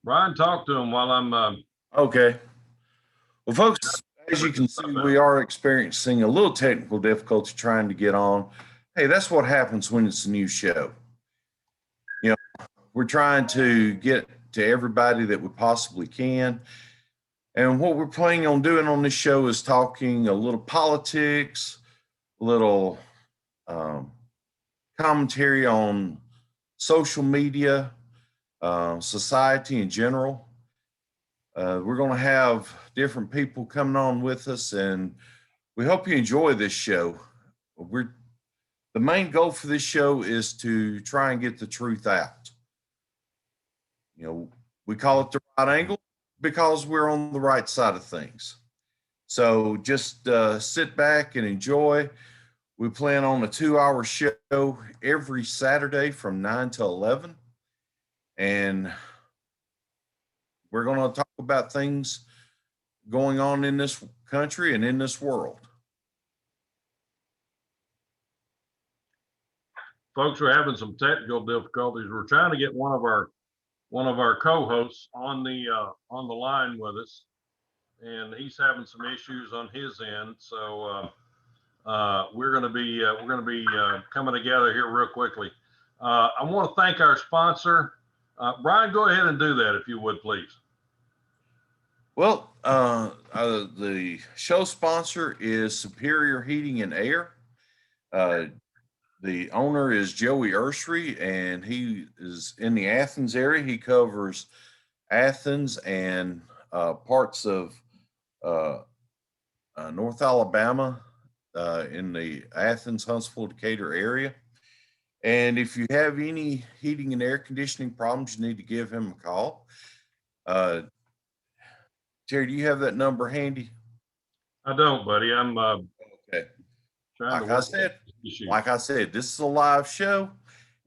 Brian, talk to him while I'm. Okay. Well, folks, as you can see, we are experiencing a little technical difficulty trying to get on. Hey, that's what happens when it's a new show. You know, we're trying to get to everybody that we possibly can. And what we're planning on doing on this show is talking a little politics, a little um, commentary on social media, society in general. We're going to have different people coming on with us, and we hope you enjoy this show. We're The main goal for this show is to try and get the truth out. You know, we call it the right angle because we're on the right side of things. So just sit back and enjoy. We plan on a 2-hour show every Saturday from 9 to 11. And we're going to talk about things going on in this country and in this world. Folks, we're having some technical difficulties. We're trying to get one of our co-hosts on the line with us, and he's having some issues on his end. So we're going to be coming together here real quickly. I want to thank our sponsor. Brian, go ahead and do that if you would, please. Well, the show sponsor is Superior Heating and Air. The owner is Joey Ursary, and he is in the Athens area. He covers Athens and parts of North Alabama in the Athens, Huntsville, Decatur area. And if you have any heating and air conditioning problems, you need to give him a call. Terry, do you have that number handy? I don't, buddy. I'm okay. Trying like to I said, like I said, this is a live show,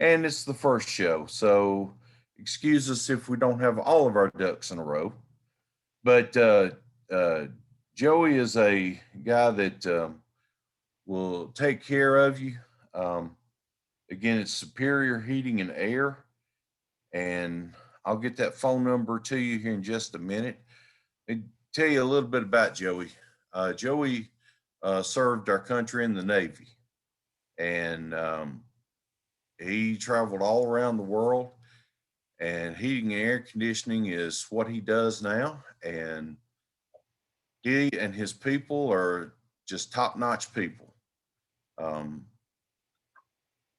and it's the first show. So excuse us if we don't have all of our ducks in a row. But Joey is a guy that will take care of you. Again, it's Superior Heating and Air, and I'll get that phone number to you here in just a minute. I'll tell you a little bit about Joey. Joey served our country in the Navy, and he traveled all around the world, and heating and air conditioning is what he does now. And he and his people are just top-notch people.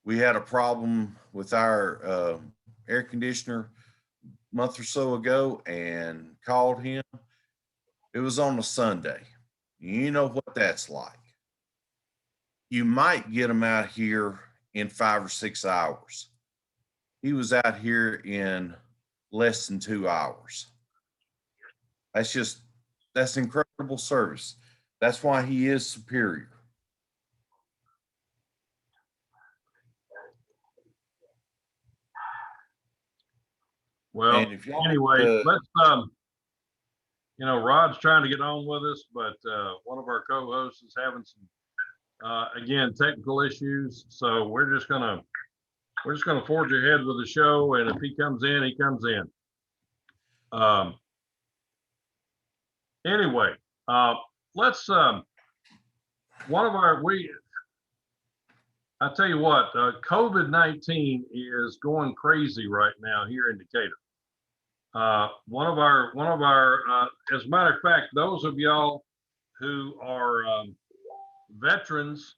We had a problem with our air conditioner a month or so ago and called him. It was on a Sunday. You know what that's like. You might get him out here in 5 or 6 hours. He was out here in less than 2 hours. That's incredible service. That's why he is superior. Well, anyway, let's Rod's trying to get on with us, but one of our co-hosts is having some again technical issues. So we're just gonna forge ahead with the show, and if he comes in, he comes in. Anyway, let's I tell you what, COVID-19 is going crazy right now here in Decatur. One of our, as a matter of fact, those of y'all who are veterans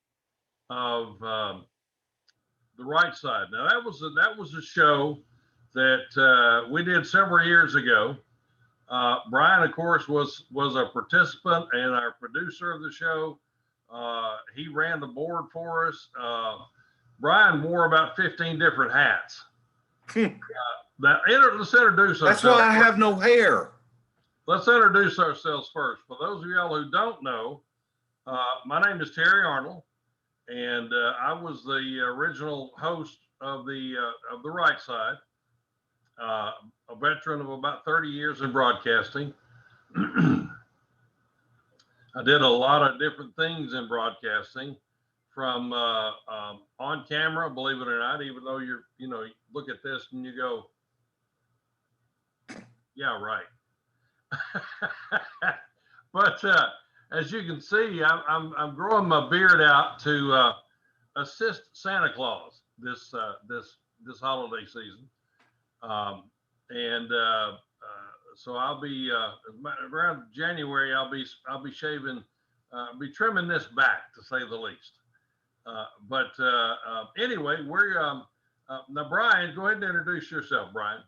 of the right side. Now that was a show that we did several years ago. Brian, of course, was a participant and our producer of the show. He ran the board for us. Brian wore about 15 different hats. Let's introduce ourselves. That's why I have no hair. Let's introduce ourselves first. For those of y'all who don't know, my name is Terry Arnold, and I was the original host of the right side, a veteran of about 30 years in broadcasting. I did a lot of different things in broadcasting, from on camera, believe it or not, even though you look at this and you go, Yeah, right. But as you can see, I'm growing my beard out to assist Santa Claus this holiday season, um, and so I'll be around January. I'll be shaving, be trimming this back to say the least. But anyway, we're now Brian. Go ahead and introduce yourself, Brian.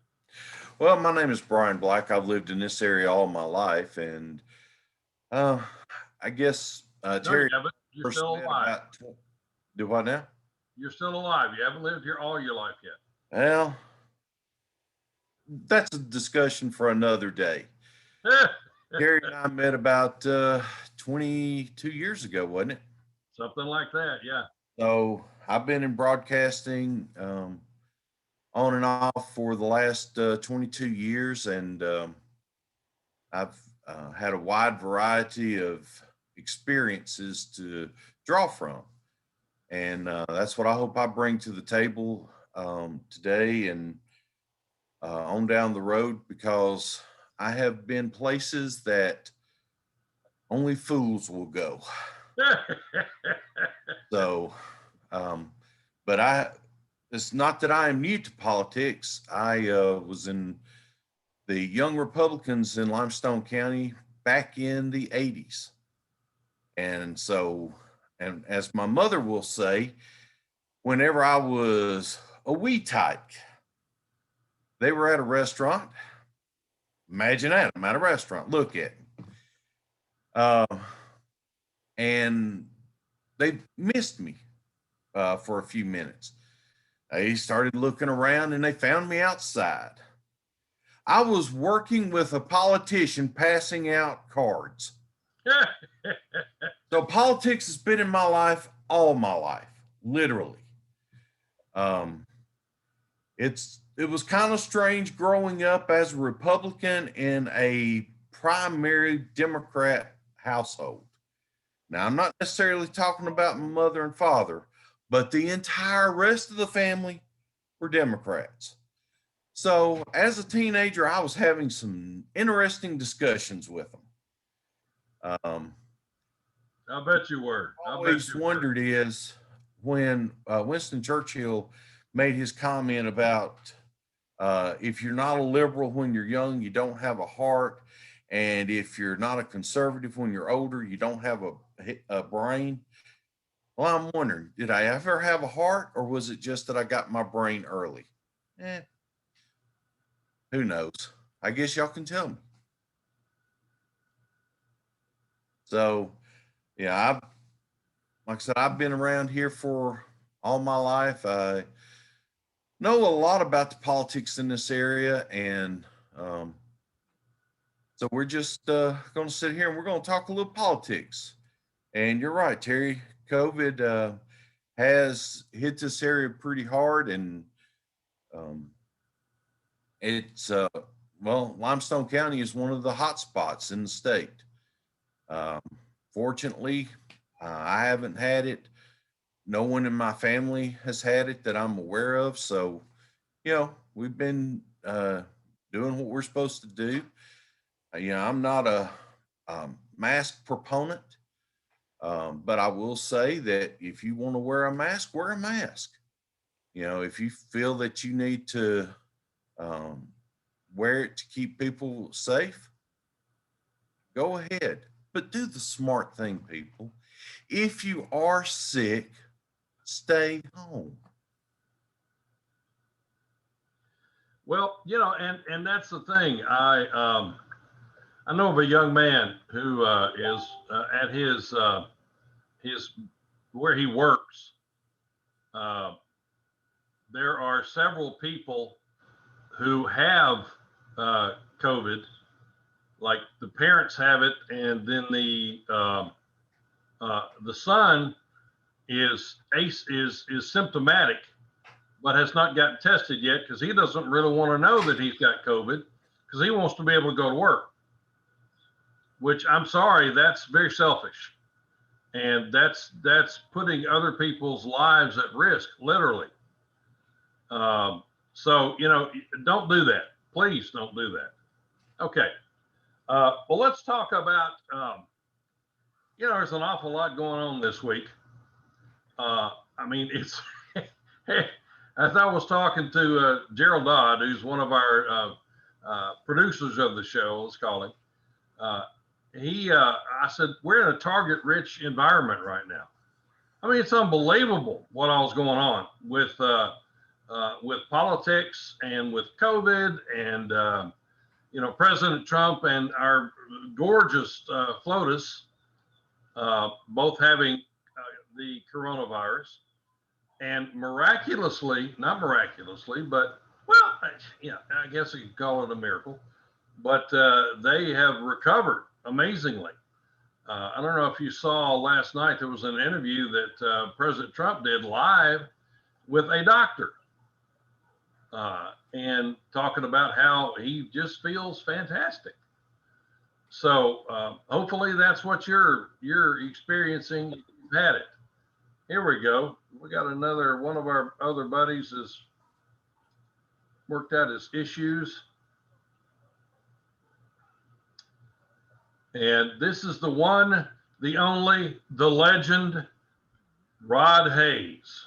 Well, my name is Brian Black. I've lived in this area all my life, and uh, I guess No, you Terry haven't. You're first still met alive. about. Do what now? You're still alive. You haven't lived here all your life yet. Well, that's a discussion for another day. Terry and I met about 22 years ago, wasn't it? Something like that. Yeah. So I've been in broadcasting on and off for the last 22 years, and I've had a wide variety of experiences to draw from. And that's what I hope I bring to the table today and on down the road, because I have been places that only fools will go. So, but it's not that I am new to politics. I was in the Young Republicans in Limestone County back in the 80s. And so, and as my mother will say, whenever I was a wee tyke, they were at a restaurant. Imagine that, I'm at a restaurant. Look at me. And they missed me for a few minutes. They started looking around and they found me outside. I was working with a politician passing out cards. So politics has been in my life all my life, literally. It was kind of strange growing up as a Republican in a primary Democrat household. Now, I'm not necessarily talking about my mother and father, but the entire rest of the family were Democrats. So as a teenager, I was having some interesting discussions with them. I bet you were. I always wondered is when Winston Churchill made his comment about if you're not a liberal when you're young, you don't have a heart. And if you're not a conservative when you're older, you don't have a brain. Well, I'm wondering, did I ever have a heart, or was it just that I got my brain early? Who knows? I guess y'all can tell me. So, yeah, like I said, I've been around here for all my life. I know a lot about the politics in this area, and so we're just going to sit here and we're going to talk a little politics. And you're right, Terry. COVID has hit this area pretty hard, and it's Limestone County is one of the hot spots in the state. Fortunately, I haven't had it. No one in my family has had it that I'm aware of. So, we've been doing what we're supposed to do. I'm not a mask proponent, but I will say that if you want to wear a mask, wear a mask. If you feel that you need to wear it to keep people safe, go ahead. But do the smart thing, people. If you are sick, stay home. Well, and that's the thing. I know of a young man who is at his where he works. There are several people who have COVID. Like the parents have it, and then the son is symptomatic, but has not gotten tested yet because he doesn't really want to know that he's got COVID because he wants to be able to go to work. Which I'm sorry, that's very selfish, and that's putting other people's lives at risk, literally. So don't do that. Please don't do that. Okay. Well, let's talk about, there's an awful lot going on this week. I mean, it's, as I was talking to Gerald Dodd, who's one of our producers of the show, let's call him, I said, we're in a target-rich environment right now. I mean, it's unbelievable what all's going on with politics and with COVID and, President Trump and our gorgeous FLOTUS both having the coronavirus. And miraculously, not miraculously, but, well, I guess you could call it a miracle, but they have recovered amazingly. I don't know if you saw last night, there was an interview that President Trump did live with a doctor and talking about how he just feels fantastic. So hopefully that's what you're experiencing. You've had it. Here we go. We got another one of our other buddies has worked out his issues. And this is the one, the only, the legend, Rod Hayes.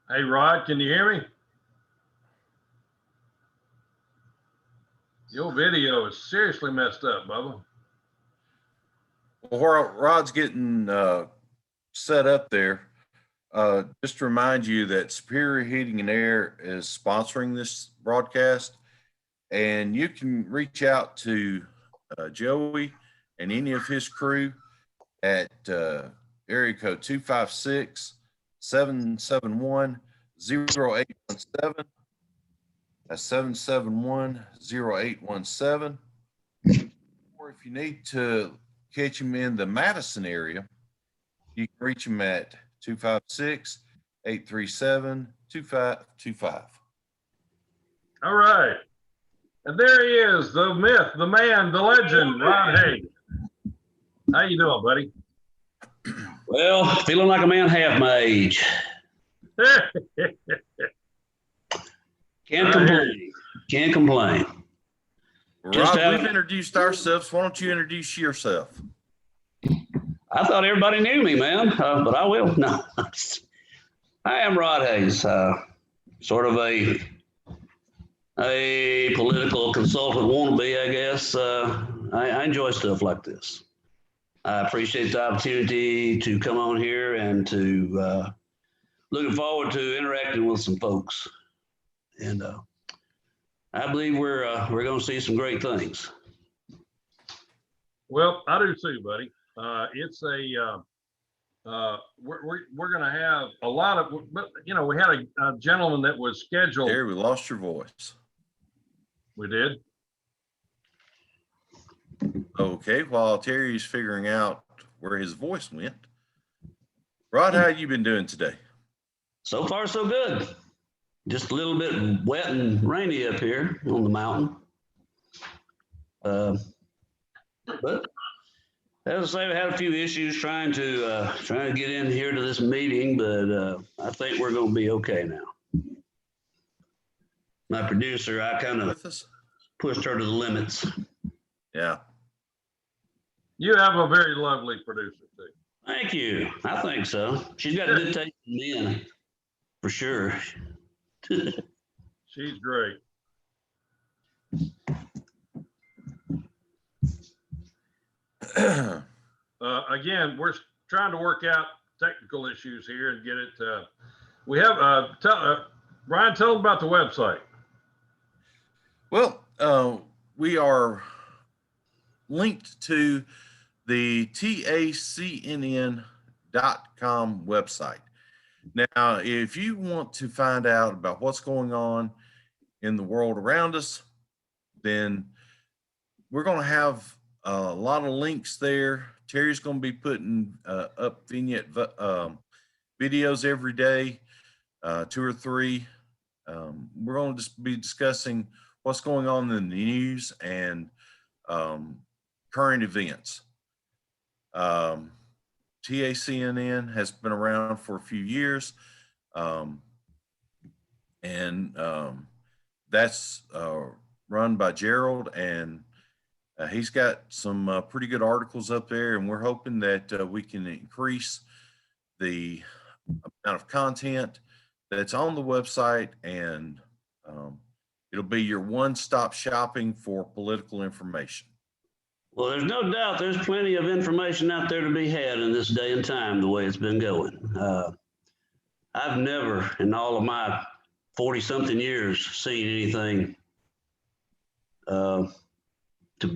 Hey, Rod, can you hear me? Your video is seriously messed up, Bubba. Well, while Rod's getting set up there, just to remind you that Superior Heating and Air is sponsoring this broadcast, and you can reach out to Joey and any of his crew at area code 256-771-0817. That's 771-0817. Or if you need to catch him in the Madison area, you can reach him at 256-837-2525. All right. And there he is, the myth, the man, the legend, Rod Hayes. How you doing, buddy? Well, feeling like a man half my age. Can't complain. Can't complain. Rod, we've introduced ourselves. Why don't you introduce yourself? I thought everybody knew me, man, but I will. No, I am Rod Hayes, sort of a political consultant wannabe, I guess. I enjoy stuff like this. I appreciate the opportunity to come on here and to looking forward to interacting with some folks. And I believe we're going to see some great things. Well, I do too, buddy. It's a we're going to have a lot of, but we had a gentleman that was scheduled. There, we lost your voice. We did. Okay, while Terry's figuring out where his voice went, Rod, how you been doing today? So far, so good. Just a little bit wet and rainy up here on the mountain. But as I say, we had a few issues trying to get in here to this meeting, but I think we're going to be okay now. My producer, I kind of pushed her to the limits. Yeah. You have a very lovely producer too. Thank you. I think so. She's got a good taste in men, for sure. She's great. Again, we're trying to work out technical issues here and get it. We have Brian, tell them about the website. Well, we are linked to the TACNN.com website. Now, if you want to find out about what's going on in the world around us, then we're going to have a lot of links there. Terry's going to be putting up vignette videos every day, 2 or 3. We're going to just be discussing what's going on in the news and current events. TACNN has been around for a few years, and that's run by Gerald, and he's got some pretty good articles up there, and we're hoping that we can increase the amount of content that's on the website, and it'll be your one-stop shopping for political information. Well, there's no doubt there's plenty of information out there to be had in this day and time, the way it's been going. I've never, in all of my 40-something years, seen anything to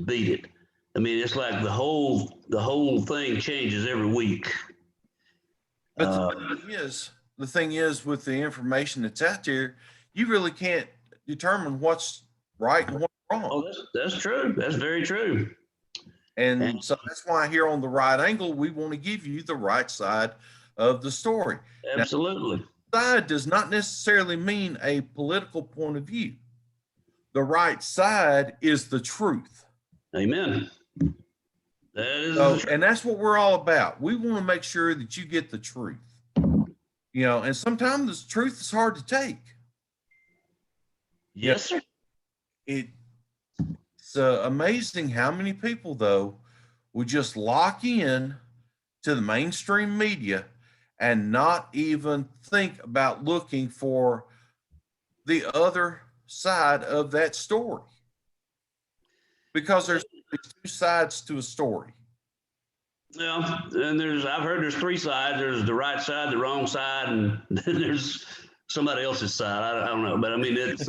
beat it. I mean, it's like the whole thing changes every week. But the thing is, with the information that's out there, you really can't determine what's right and what's wrong. Oh, that's true. That's very true. And so that's why here on The Right Angle, we want to give you the right side of the story. Absolutely. Now, side does not necessarily mean a political point of view. The right side is the truth. Amen. That is and that's what we're all about. We want to make sure that you get the truth. You know, and sometimes the truth is hard to take. Yes, sir. It's amazing how many people, though, will just lock in to the mainstream media and not even think about looking for the other side of that story. Because there's two sides to a story. Yeah, and I've heard there's three sides. There's the right side, the wrong side, and then there's somebody else's side. I don't know, but I mean, it's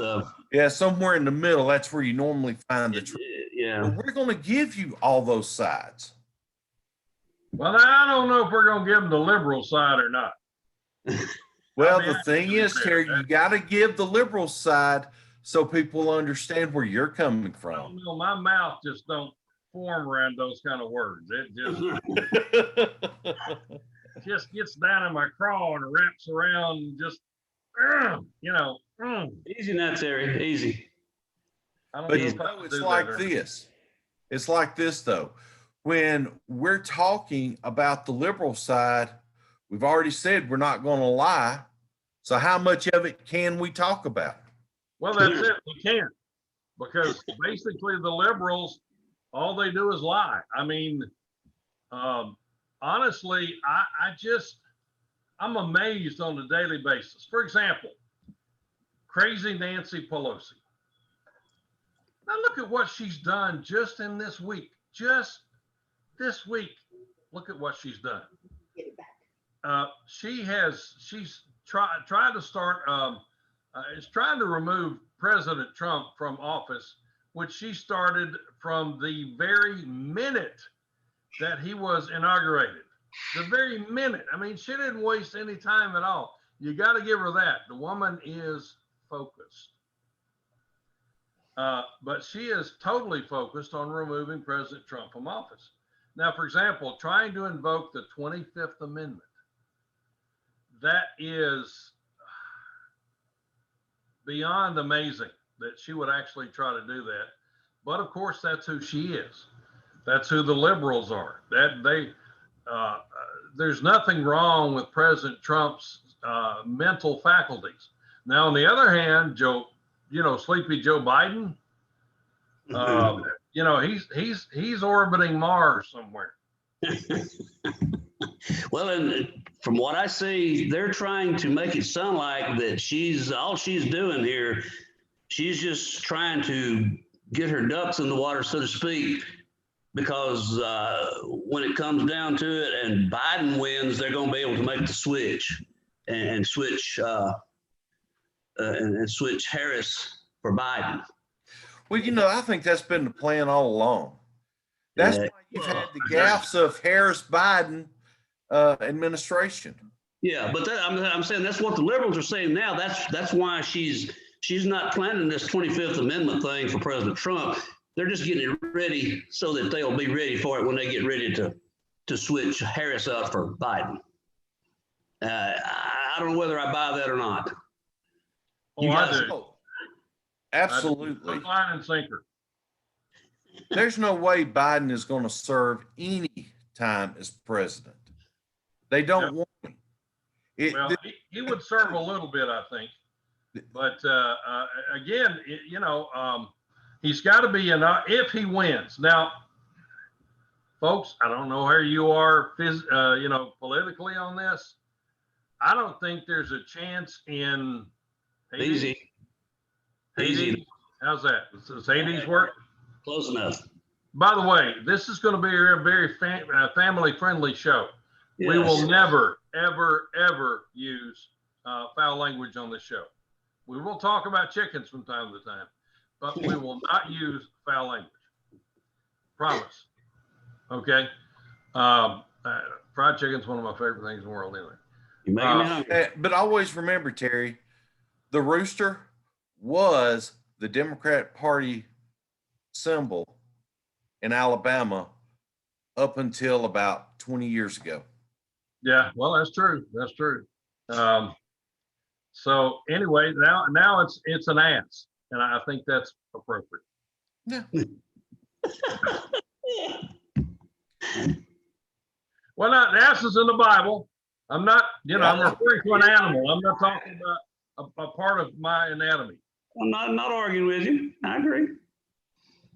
yeah, somewhere in the middle. That's where you normally find the truth. Yeah, but we're going to give you all those sides. Well, I don't know if we're going to give them the liberal side or not. Well, the thing is, Terry, you got to give the liberal side so people understand where you're coming from. I don't know, my mouth just don't form around those kind of words. It just gets down in my craw and wraps around and just, Easy now, Terry, easy. But it's like this. It's like this, though. When we're talking about the liberal side, we've already said we're not going to lie. So how much of it can we talk about? Well, that's it. We can't. Because basically the liberals, all they do is lie. I mean, honestly, I'm amazed on a daily basis. For example, crazy Nancy Pelosi. Now look at what she's done just in this week. Just this week, look at what she's done. She's tried to start, is trying to remove President Trump from office, which she started from the very minute that he was inaugurated. The very minute. I mean, she didn't waste any time at all. You got to give her that. The woman is focused. But she is totally focused on removing President Trump from office. Now, for example, trying to invoke the 25th Amendment. That is beyond amazing that she would actually try to do that. But of course, that's who she is. That's who the liberals are. There's nothing wrong with President Trump's mental faculties. Now, on the other hand, Sleepy Joe Biden, he's orbiting Mars somewhere. Well, and from what I see, they're trying to make it sound like that all she's doing here, she's just trying to get her ducks in the water, so to speak, because when it comes down to it and Biden wins, they're going to be able to make the switch and switch Harris for Biden. Well, I think that's been the plan all along. That's why you've had the gaffes of Harris-Biden administration. Yeah, but I'm saying that's what the liberals are saying now. That's why she's not planning this 25th Amendment thing for President Trump. They're just getting it ready so that they'll be ready for it when they get ready to switch Harris up for Biden. I don't know whether I buy that or not. Oh, I do. Absolutely. Line and sinker. There's no way Biden is going to serve any time as president. They don't want him. He would serve a little bit, I think. But again, he's got to be if he wins. Now, folks, I don't know where you are, politically on this. I don't think there's a chance in Haiti. Easy. How's that? Does Hades work? Close enough. By the way, this is going to be a very family-friendly show. Yes. We will never, ever, ever use foul language on this show. We will talk about chickens from time to time, but we will not use foul language. Promise. Okay. Fried chicken's one of my favorite things in the world, anyway. You making me hungry. But always remember, Terry, the rooster was the Democrat Party symbol in Alabama up until about 20 years ago. Yeah, well, that's true. That's true. So anyway, now it's an ass, and I think that's appropriate. Yeah. Well, the ass is in the Bible. I'm not, I'm referring to an animal. I'm not talking about a part of my anatomy. I'm not arguing with you. I agree.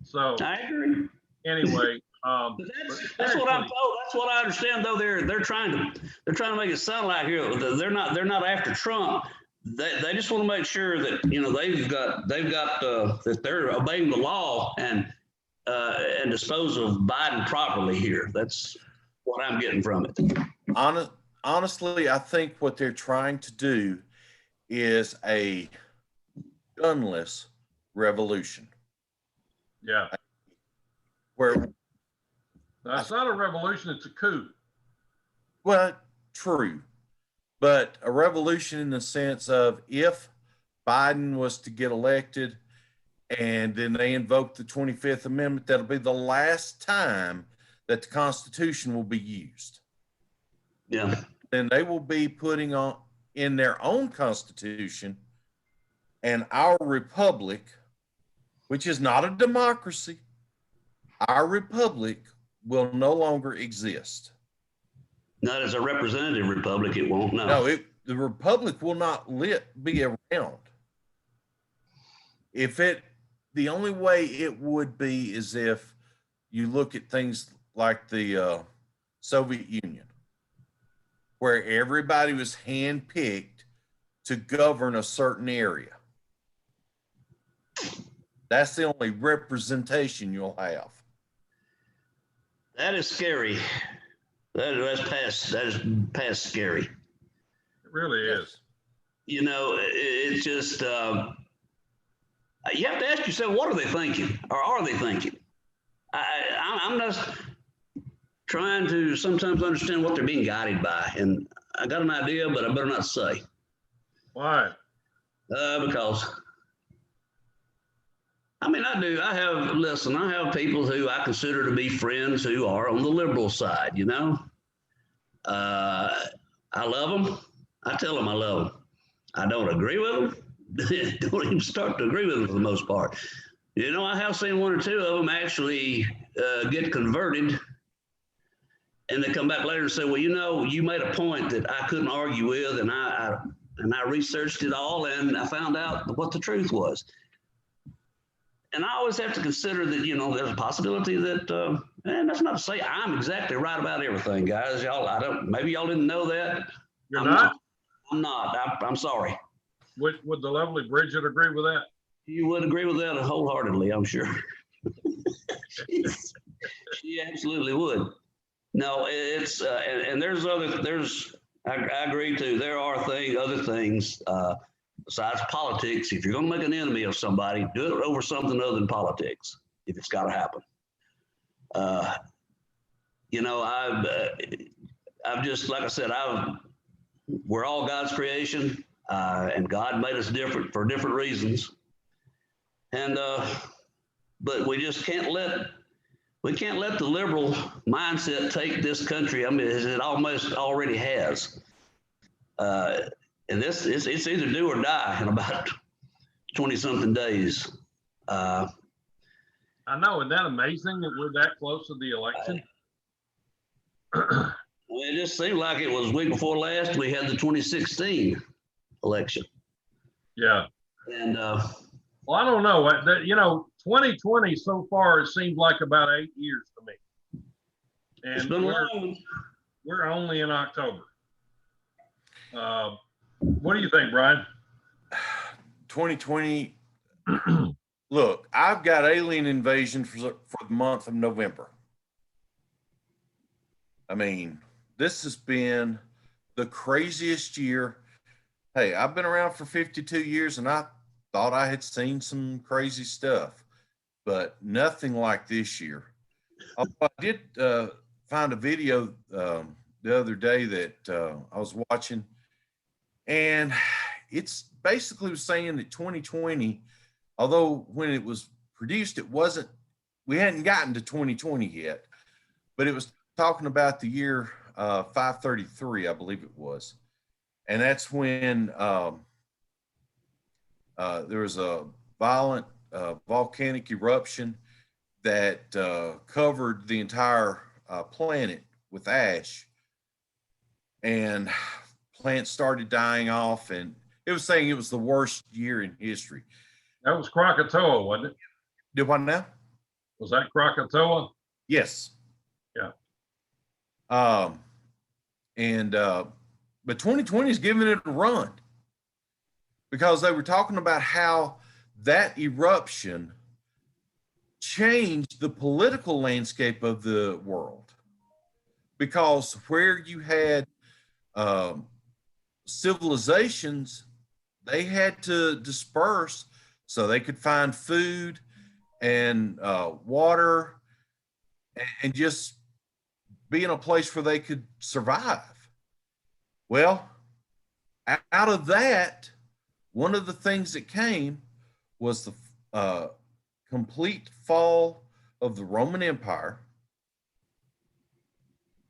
So I agree. Anyway, that's what I'm told. That's what I understand. Though they're trying to make it sound like here they're not after Trump. They just want to make sure that they've got that they're obeying the law and dispose of Biden properly here. That's what I'm getting from it. Honestly, I think what they're trying to do is a gunless revolution. Yeah. Where that's not a revolution, it's a coup. Well, true. But a revolution in the sense of if Biden was to get elected and then they invoke the 25th Amendment, that'll be the last time that the Constitution will be used. Yeah. Then they will be putting on in their own Constitution, and our republic, which is not a democracy, our republic will no longer exist. Not as a representative republic, it won't. No, the republic will not be around. The only way it would be is if you look at things like the Soviet Union, where everybody was handpicked to govern a certain area. That's the only representation you'll have. That is scary. That is past scary. It really is. It's just you have to ask yourself, what are they thinking, or are they thinking? I'm just trying to sometimes understand what they're being guided by, and I got an idea, but I better not say. Why? Because I do. I have people who I consider to be friends who are on the liberal side, I love them. I tell them I love them. I don't agree with them. Don't even start to agree with them for the most part. I have seen one or two of them actually get converted, and they come back later and say, well, you made a point that I couldn't argue with, and I researched it all, and I found out what the truth was. And I always have to consider that, there's a possibility that, and that's not to say I'm exactly right about everything, guys. Maybe y'all didn't know that. You're not? I'm not. I'm sorry. Would the lovely Bridget agree with that? You would agree with that wholeheartedly, I'm sure. She absolutely would. No, it's, and I agree too. There are other things, besides politics. If you're going to make an enemy of somebody, do it over something other than politics, if it's got to happen. I've just, like I said, we're all God's creation, and God made us different for different reasons. And, but we just can't let the liberal mindset take this country. As it almost already has. And it's either do or die in about 20-something days. I know. Isn't that amazing that we're that close to the election? It just seemed like it was week before last we had the 2016 election. Yeah. And Well, I don't know. 2020 so far, it seemed like about 8 years to me. it's And been long. we're only in October. What do you think, Brian? 2020. Look, I've got alien invasion for the month of November. I mean, this has been the craziest year. Hey, I've been around for 52 years and I thought I had seen some crazy stuff, but nothing like this year. Although I did find a video the other day that I was watching, and it's basically saying that 2020, although when it was produced, we hadn't gotten to 2020 yet, but it was talking about the year 533, I believe it was. And that's when there was a violent volcanic eruption that covered the entire planet with ash, and plants started dying off, and it was saying it was the worst year in history. That was Krakatoa, wasn't it? Did what now? Was that Krakatoa? Yes. Yeah. But 2020 is giving it a run, because they were talking about how that eruption changed the political landscape of the world, because where you had civilizations, they had to disperse so they could find food and water and just be in a place where they could survive. Well, out of that, one of the things that came was the complete fall of the Roman Empire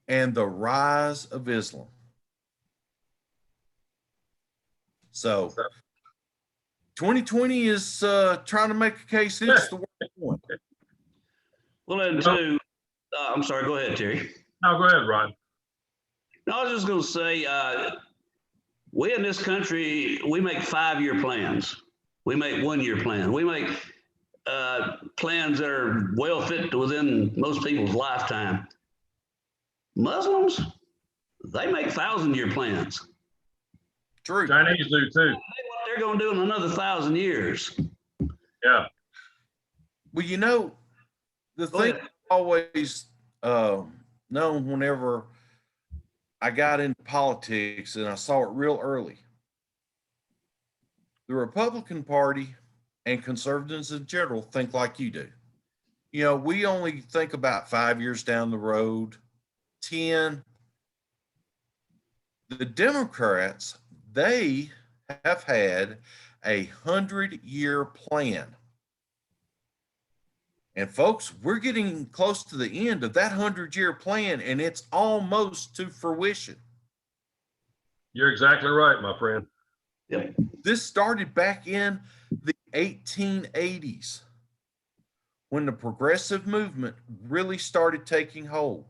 and the rise of Islam. So 2020 is trying to make a case it's the worst one. Well, and two, I'm sorry, go ahead, Terry. No, go ahead, Ron. No, I was just going to say, we in this country, we make 5-year plans. We make 1-year plans. We make plans that are well fit within most people's lifetime. Muslims, they make 1,000-year plans. True. Chinese do too. What they're going to do in another 1,000 years. Yeah. Well, the thing I've always known whenever I got into politics, and I saw it real early, the Republican Party and conservatives in general think like you do. We only think about 5 years down the road, 10. The Democrats, they have had 100-year plan. And folks, we're getting close to the end of that 100-year plan, and it's almost to fruition. You're exactly right, my friend. Yep. This started back in the 1880s when the progressive movement really started taking hold.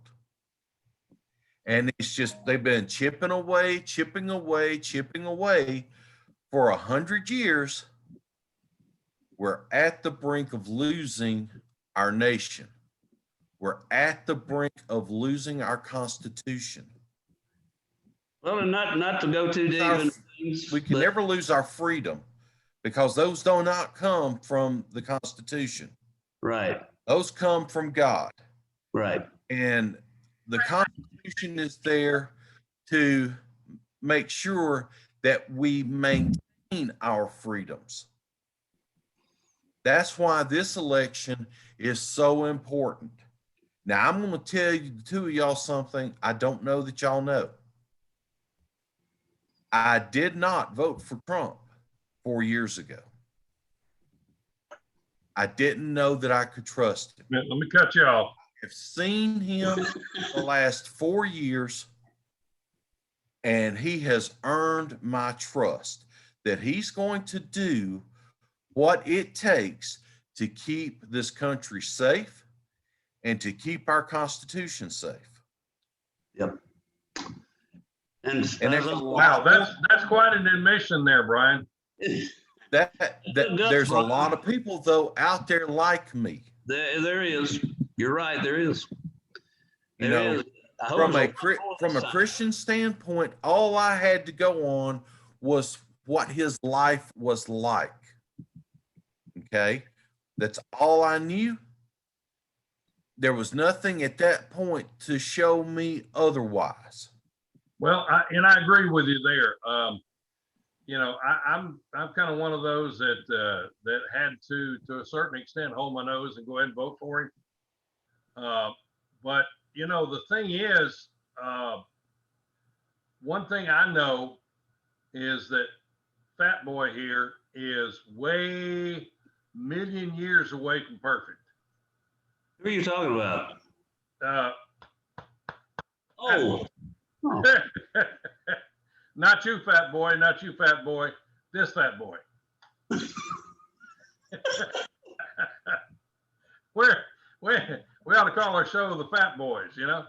And it's just, they've been chipping away for 100 years. We're at the brink of losing our nation. We're at the brink of losing our Constitution. Well, and not to go too deep into things, we can never lose our freedom, because those do not come from the Constitution. Right. Those come from God. Right. And the Constitution is there to make sure that we maintain our freedoms. That's why this election is so important. Now, I'm going to tell you, the two of y'all, something I don't know that y'all know. I did not vote for Trump 4 years ago. I didn't know that I could trust him. Let me cut you off. I've seen him the last 4 years, and he has earned my trust that he's going to do what it takes to keep this country safe and to keep our Constitution safe. Yep. And wow, that's quite an admission there, Brian. There's a lot of people though out there like me. There is. You're right. There is. You know, from a Christian standpoint, all I had to go on was what his life was like. Okay, that's all I knew. There was nothing at that point to show me otherwise. Well, I agree with you there. You know, I'm kind of one of those that had to a certain extent hold my nose and go ahead and vote for him. But you know, the thing is, one thing I know is that Fat Boy here is way million years away from perfect. Who are you talking about? Oh. Not you, Fat Boy. Not you, Fat Boy. This Fat Boy. We ought to call our show the Fat Boys, you know?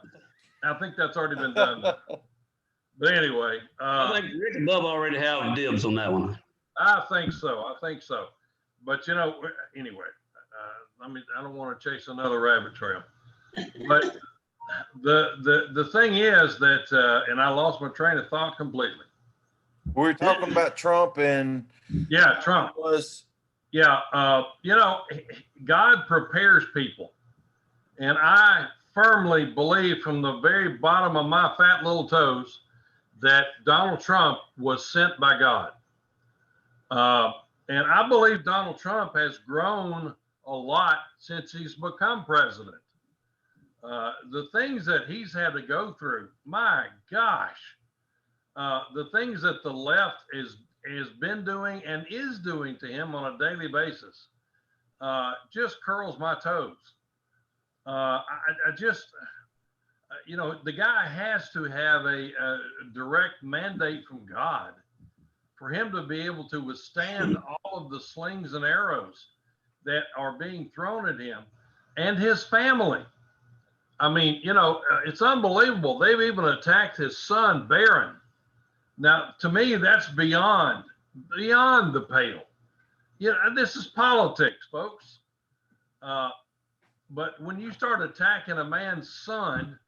I think that's already been done. But anyway. I think Rick and Bub already have dibs on that one. I think so. But, you know, anyway, I don't want to chase another rabbit trail. But the thing is that, and I lost my train of thought completely. We were talking about Trump and. Yeah, Trump. You know, God prepares people. And I firmly believe from the very bottom of my fat little toes that Donald Trump was sent by God. And I believe Donald Trump has grown a lot since he's become president. The things that he's had to go through, my gosh, the things that the left has been doing and is doing to him on a daily basis, just curls my toes. I just, you know, the guy has to have a direct mandate from God for him to be able to withstand all of the slings and arrows that are being thrown at him and his family. I mean, you know, it's unbelievable. They've even attacked his son, Barron. Now, to me, that's beyond the pale. You know, this is politics, folks. But when you start attacking a man's son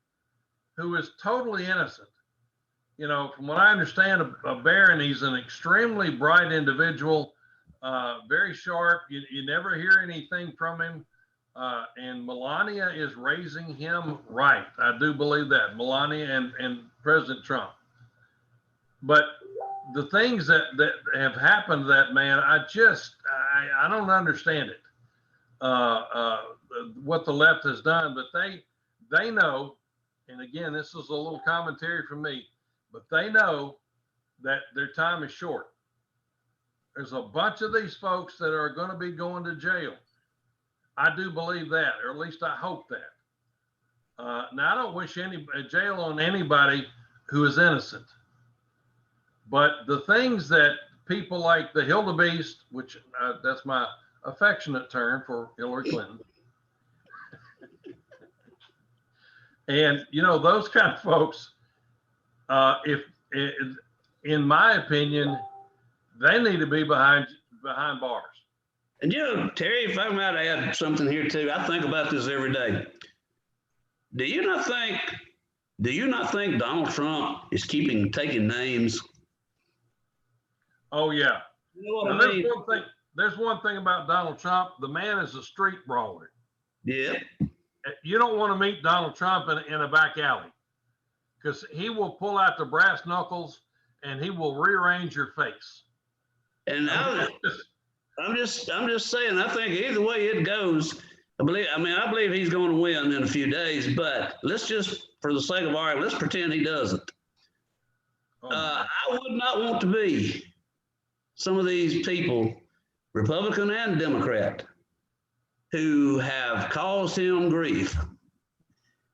who is totally innocent, you know, from what I understand of Barron, he's an extremely bright individual, very sharp. You never hear anything from him. And Melania is raising him right. I do believe that, Melania and President Trump. But the things that have happened to that man, I don't understand it. What the left has done, but they know, and again, this is a little commentary from me, but they know that their time is short. There's a bunch of these folks that are going to be going to jail. I do believe that, or at least I hope that. Now, I don't wish any jail on anybody who is innocent, but the things that people like the Hildebeest, which that's my affectionate term for Hillary Clinton, and you know, those kind of folks, in my opinion, they need to be behind bars. And you know, Terry, if I might add something here too, I think about this every day. Do you not think Donald Trump is taking names? Oh yeah. You know what I mean? There's one thing about Donald Trump. The man is a street brawler. Yeah. You don't want to meet Donald Trump in a back alley, because he will pull out the brass knuckles and he will rearrange your face. And I'm just saying, I think either way it goes, I believe he's going to win in a few days, but let's just, for the sake of argument, let's pretend he doesn't. I would not want to be some of these people, Republican and Democrat, who have caused him grief,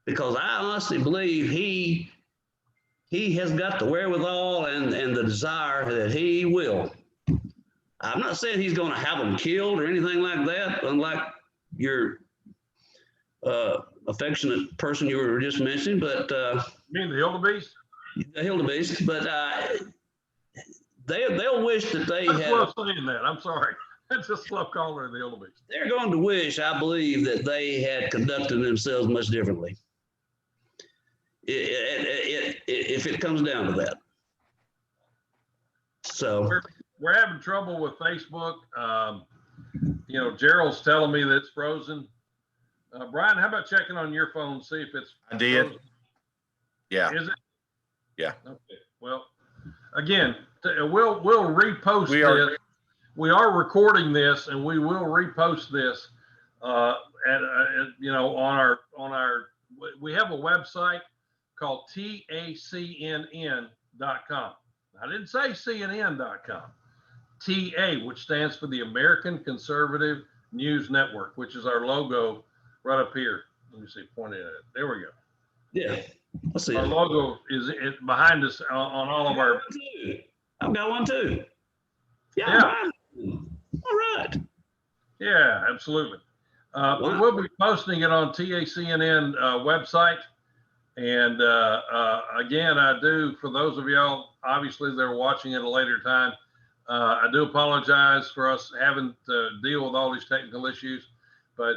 because I honestly believe he has got the wherewithal and the desire that he will. I'm not saying he's going to have them killed or anything like that, unlike your affectionate person you were just mentioning, but you mean the Hildebeest? The Hildebeest, but they'll wish that they I'm had. slow saying that. I'm sorry. That's a slow caller in the Olympics. They're going to wish, I believe, that they had conducted themselves much differently. If it comes down to that. So we're having trouble with Facebook. Gerald's telling me that it's frozen. Brian, how about checking on your phone, see if it's I did. frozen? Yeah. Is it? Yeah. Okay. Well, again, we'll repost this. We are recording this, and we will repost this on our we have a website called TACNN.com. I didn't say CNN.com. TA, which stands for the American Conservative News Network, which is our logo right up here. Let me see, pointing at it. There we go. yeah, let's see. Our logo is behind us on all of our. I've got one too. Yeah. All right. Yeah, absolutely. We'll be posting it on TACNN website. And again, I do, for those of y'all, obviously they're watching at a later time. I do apologize for us having to deal with all these technical issues, but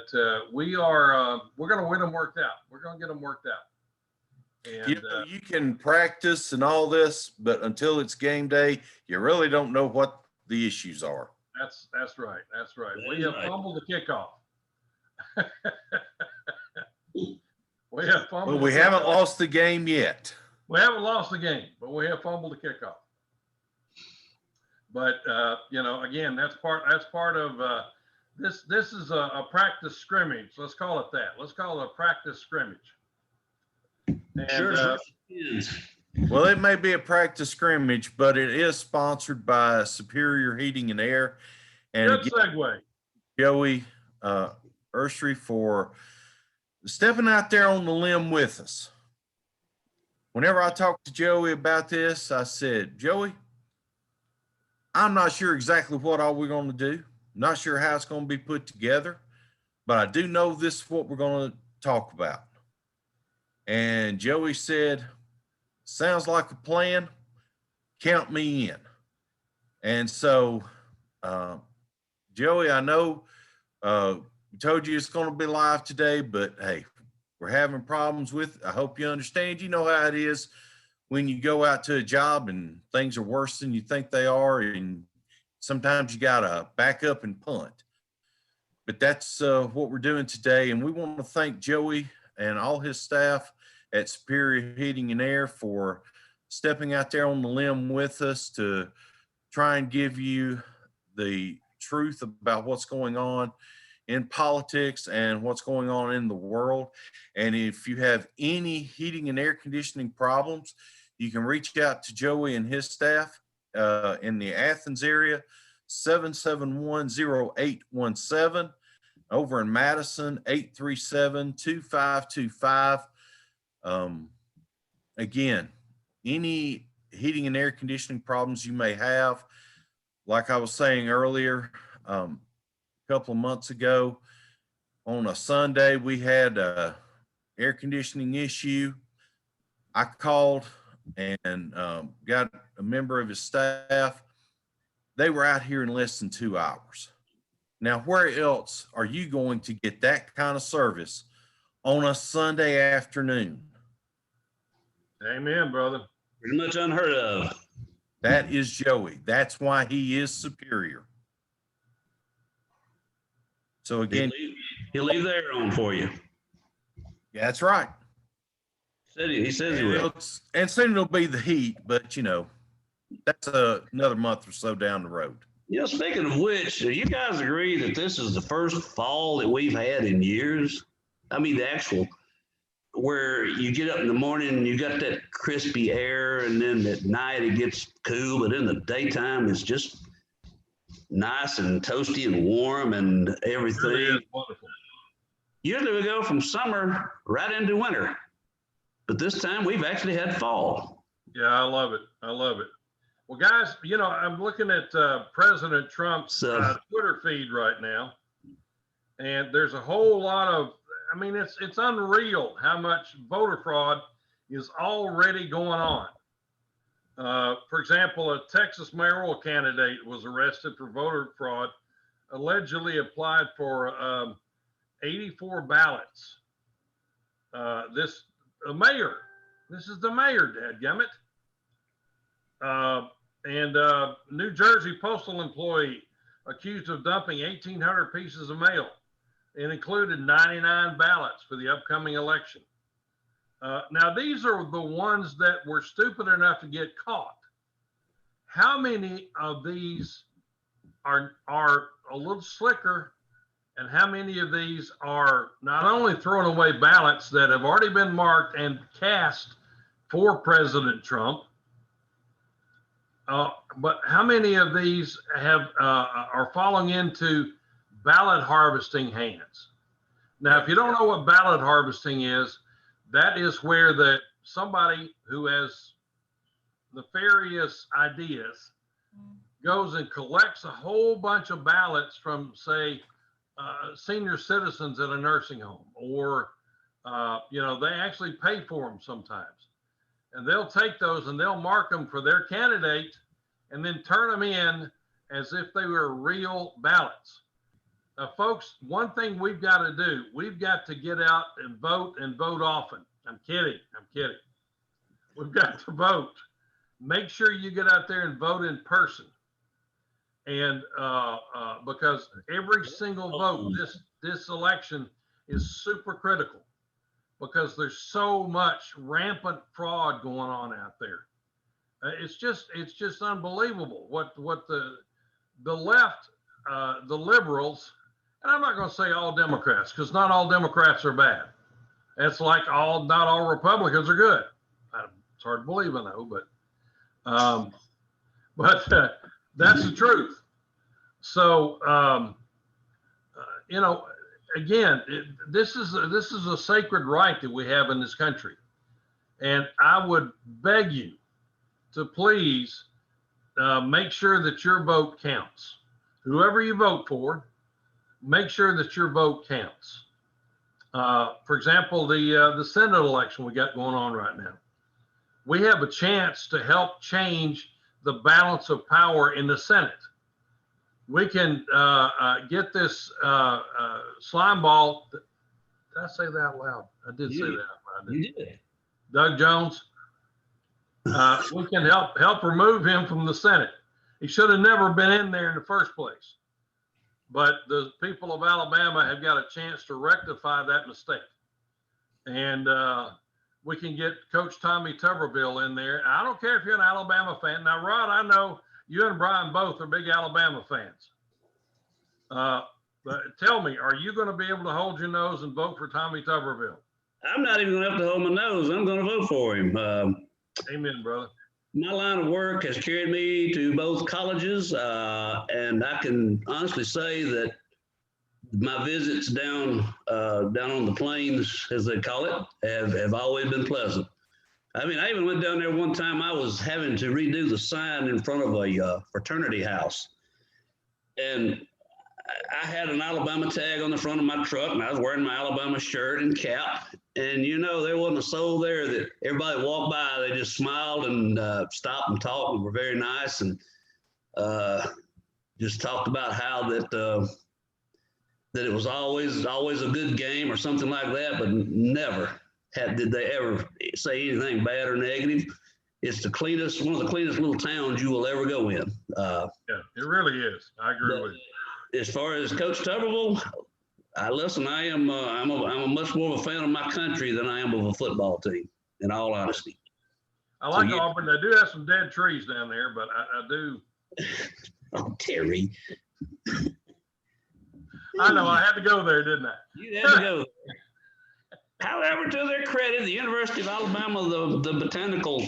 we're going to get them worked out. We're going to get them worked out. And you can practice and all this, but until it's game day, you really don't know what the issues are. That's right. That's right. We have fumbled the kickoff. We haven't lost the game yet. We haven't lost the game, but we have fumbled the kickoff. But again, that's part of this. This is a practice scrimmage. Let's call it that. Let's call it a practice scrimmage. And, sure. Well, it may be a practice scrimmage, but it is sponsored by Superior Heating and Air. And good segue. Joey Ursery for stepping out there on the limb with us. Whenever I talked to Joey about this, I said, Joey, I'm not sure exactly what all we're going to do. Not sure how it's going to be put together, but I do know this is what we're going to talk about. And Joey said, sounds like a plan. Count me in. And so, Joey, I know we told you it's going to be live today, but hey, we're having problems with it. I hope you understand. You know how it is when you go out to a job and things are worse than you think they are, and sometimes you got to back up and punt. But that's what we're doing today, and we want to thank Joey and all his staff at Superior Heating and Air for stepping out there on the limb with us to try and give you the truth about what's going on in politics and what's going on in the world. And if you have any heating and air conditioning problems, you can reach out to Joey and his staff in the Athens area, 771-0817. Over in Madison, 837-2525. Again, any heating and air conditioning problems you may have, like I was saying earlier, a couple of months ago on a Sunday, we had a air conditioning issue. I called and got a member of his staff. They were out here in less than 2 hours. Now, where else are you going to get that kind of service on a Sunday afternoon? Amen, brother. Pretty much unheard of. That is Joey. That's why he is superior. So again, he'll leave the air on for you. Yeah, that's right. He says he will. And soon it'll be the heat, but that's another month or so down the road. Speaking of which, do you guys agree that this is the first fall that we've had in years? I mean, the actual, where you get up in the morning and you got that crispy air, and then at night it gets cool, but in the daytime it's just nice and toasty and warm and everything. It really is wonderful. Usually we go from summer right into winter, but this time we've actually had fall. Yeah, I love it. I love it. Well, guys, I'm looking at President Trump's Twitter feed right now, and there's a whole lot of, it's unreal how much voter fraud is already going on. For example, a Texas mayoral candidate was arrested for voter fraud, allegedly applied for 84 ballots. A mayor. This is the mayor, dadgummit. And New Jersey postal employee accused of dumping 1,800 pieces of mail. It included 99 ballots for the upcoming election. Now, these are the ones that were stupid enough to get caught. How many of these are a little slicker, and how many of these are not only throwing away ballots that have already been marked and cast for President Trump, but how many of these are falling into ballot harvesting hands? Now, if you don't know what ballot harvesting is, that is where somebody who has nefarious ideas goes and collects a whole bunch of ballots from, say, senior citizens at a nursing home, or they actually pay for them sometimes, and they'll take those and they'll mark them for their candidate and then turn them in as if they were real ballots. Folks, one thing we've got to do, we've got to get out and vote often. I'm kidding. We've got to vote. Make sure you get out there and vote in person. And because every single vote this election is super critical, because there's so much rampant fraud going on out there. It's just unbelievable what the left, the liberals, and I'm not going to say all Democrats, because not all Democrats are bad. It's like not all Republicans are good. It's hard to believe, I know, but that's the truth. So, again, this is a sacred right that we have in this country, and I would beg you to please make sure that your vote counts. Whoever you vote for, make sure that your vote counts. For example, the Senate election we got going on right now, we have a chance to help change the balance of power in the Senate. We can get this slime ball. Did I say that out loud? I did say that out loud. You did. Doug Jones. We can help remove him from the Senate. He should have never been in there in the first place. But the people of Alabama have got a chance to rectify that mistake. And we can get Coach Tommy Tuberville in there. I don't care if you're an Alabama fan. Now, Rod, I know you and Brian both are big Alabama fans. But tell me, are you going to be able to hold your nose and vote for Tommy Tuberville? I'm not even going to have to hold my nose. I'm going to vote for him. Amen, brother. My line of work has carried me to both colleges, and I can honestly say that my visits down on the plains, as they call it, have always been pleasant. I mean, I even went down there one time. I was having to redo the sign in front of a fraternity house, and I had an Alabama tag on the front of my truck, and I was wearing my Alabama shirt and cap. And, there wasn't a soul there that everybody walked by. They just smiled and stopped and talked and were very nice, and just talked about how that it was always a good game or something like that, but never did they ever say anything bad or negative. It's one of the cleanest little towns you will ever go in. Yeah, it really is. I agree with you. As far as Coach Tuberville, listen, I'm a much more of a fan of my country than I am of a football team, in all honesty. I like Auburn. They do have some dead trees down there, but I do. Oh, Terry. I know. I had to go there, didn't I? You had to go there. However, to their credit, the University of Alabama, the botanical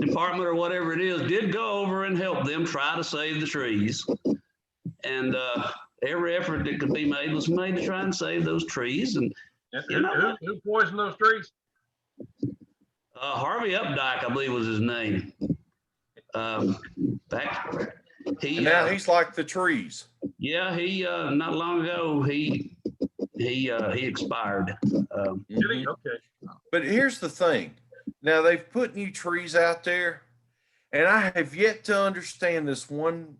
department or whatever it is, did go over and help them try to save the trees. And every effort that could be made was made to try and save those trees. And who poisoned those trees? Harvey Updike, I believe, was his name. He's like the trees. Yeah, he not long ago he expired. Okay. But here's the thing. Now they've put new trees out there, And I have yet to understand this one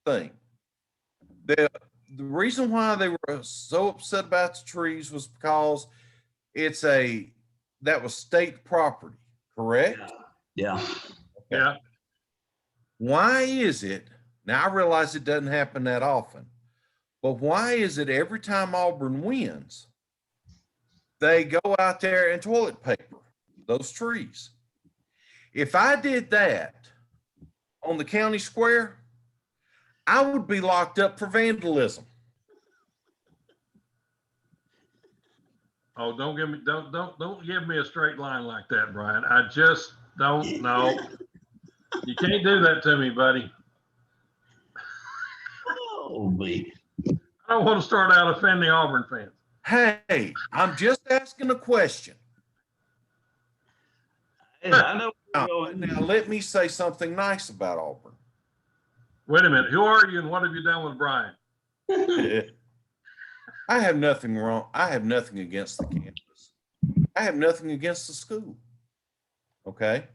thing. The reason why they were so upset about the trees was because that was state property, correct? Yeah. Okay. Yeah. Why is it, now I realize it doesn't happen that often, but why is it every time Auburn wins, they go out there and toilet paper those trees? If I did that on the county square, I would be locked up for vandalism. Oh, don't give me a straight line like that, Brian. I just don't know. You can't do that to me, buddy. Oh, me. I don't want to start out offending Auburn fans. Hey, I'm just asking a question. I know. Now let me say something nice about Auburn. Wait a minute. Who are you and what have you done with Brian? I have nothing wrong. I have nothing against the campus. I have nothing against the school. Okay.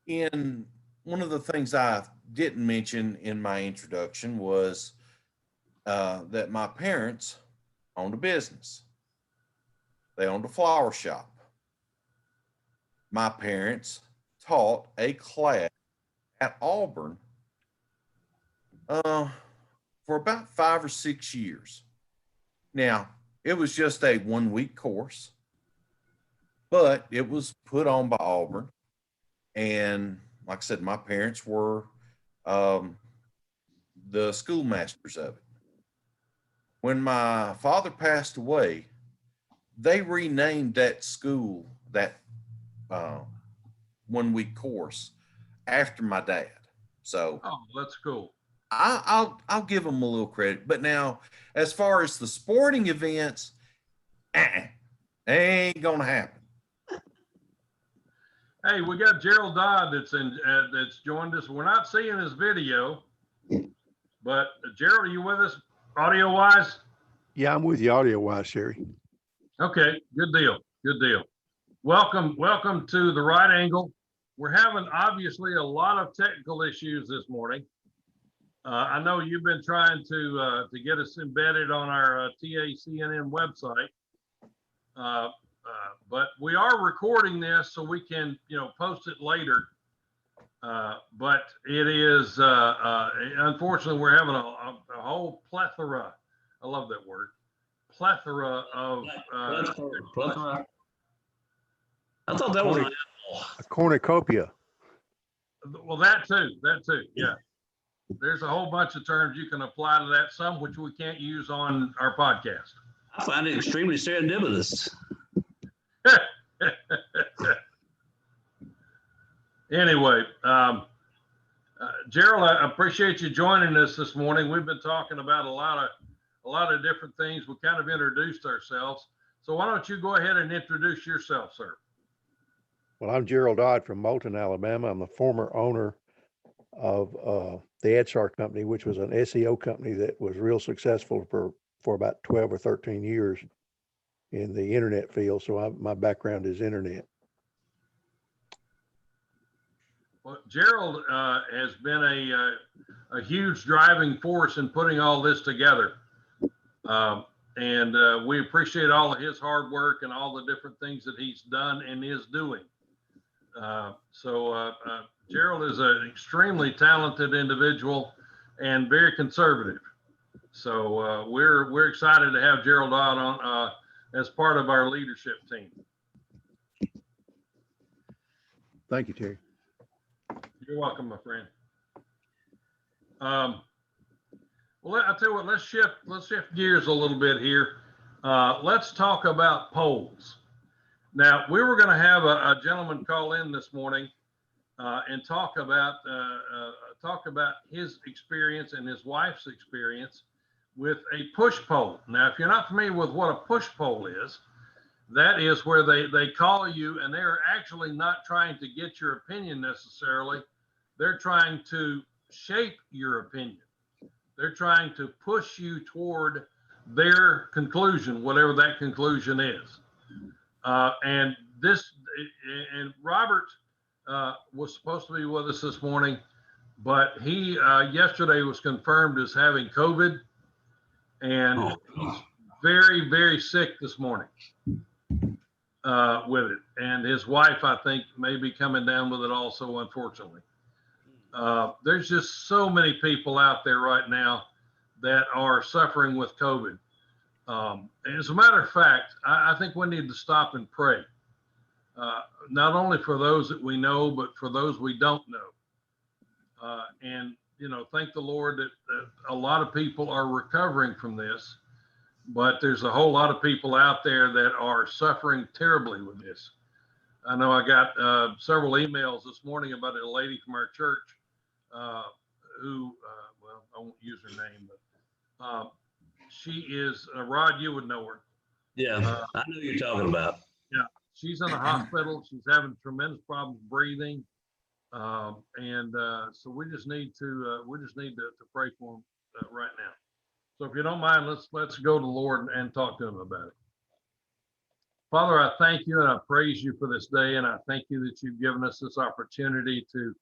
In one of the things I didn't mention in my introduction was that my parents owned a business. They owned a flower shop. My parents taught a class at Auburn for about 5 or 6 years. Now, it was just a 1-week course, but it was put on by Auburn. And like I said, my parents were the schoolmasters of it. When my father passed away, they renamed that school, that 1-week course, after my dad. So, oh, that's cool. I'll give them a little credit. But now, as far as the sporting events, ain't gonna happen. Hey, we got Gerald Dodd that's joined us. We're not seeing his video, but Gerald, are you with us audio wise? Yeah, I'm with you audio wise, Sherry. Okay, good deal. Good deal. Welcome to the Right Angle. We're having obviously a lot of technical issues this morning. I know you've been trying to get us embedded on our TACNN website, but we are recording this so we can, post it later. But it is unfortunately we're having a whole plethora. I love that word. Plethora of. Plethora. I thought that was an A cornucopia. Well, that too. Yeah. There's a whole bunch of terms you can apply to that, some which we can't use on our podcast. I find it extremely serendipitous. Anyway, Gerald, I appreciate you joining us this morning. We've been talking about a lot of different things. We kind of introduced ourselves. So why don't you go ahead and introduce yourself, sir? Well, I'm Gerald Dodd from Moulton, Alabama. I'm the former owner of the AdStar company, which was an SEO company that was real successful for about 12 or 13 years in the internet field. So my background is internet. Well, Gerald has been a huge driving force in putting all this together. And we appreciate all of his hard work and all the different things that he's done and is doing. So Gerald is an extremely talented individual and very conservative. So we're excited to have Gerald on as part of our leadership team. Thank you, Terry. You're welcome, my friend. Well, I'll tell you what, let's shift gears a little bit here. Let's talk about polls. Now, we were going to have a gentleman call in this morning and talk about his experience and his wife's experience with a push poll. Now, if you're not familiar with what a push poll is, that is where they call you and they're actually not trying to get your opinion necessarily. They're trying to shape your opinion. They're trying to push you toward their conclusion, whatever that conclusion is. And Robert was supposed to be with us this morning, but he yesterday was confirmed as having COVID, and he's very, very sick this morning with it. And his wife, I think, may be coming down with it also, unfortunately. There's just so many people out there right now that are suffering with COVID. As a matter of fact, I think we need to stop and pray, not only for those that we know, but for those we don't know. And, thank the Lord that a lot of people are recovering from this, but there's a whole lot of people out there that are suffering terribly with this. I know I got several emails this morning about a lady from our church who, well, I won't use her name, but she is, Rod, you would know her. Yeah, I know you're talking about. Yeah, she's in a hospital. She's having tremendous problems breathing. And so we just need to pray for them right now. So if you don't mind, let's go to the Lord and talk to him about it. Father, I thank you and I praise you for this day, and I thank you that you've given us this opportunity to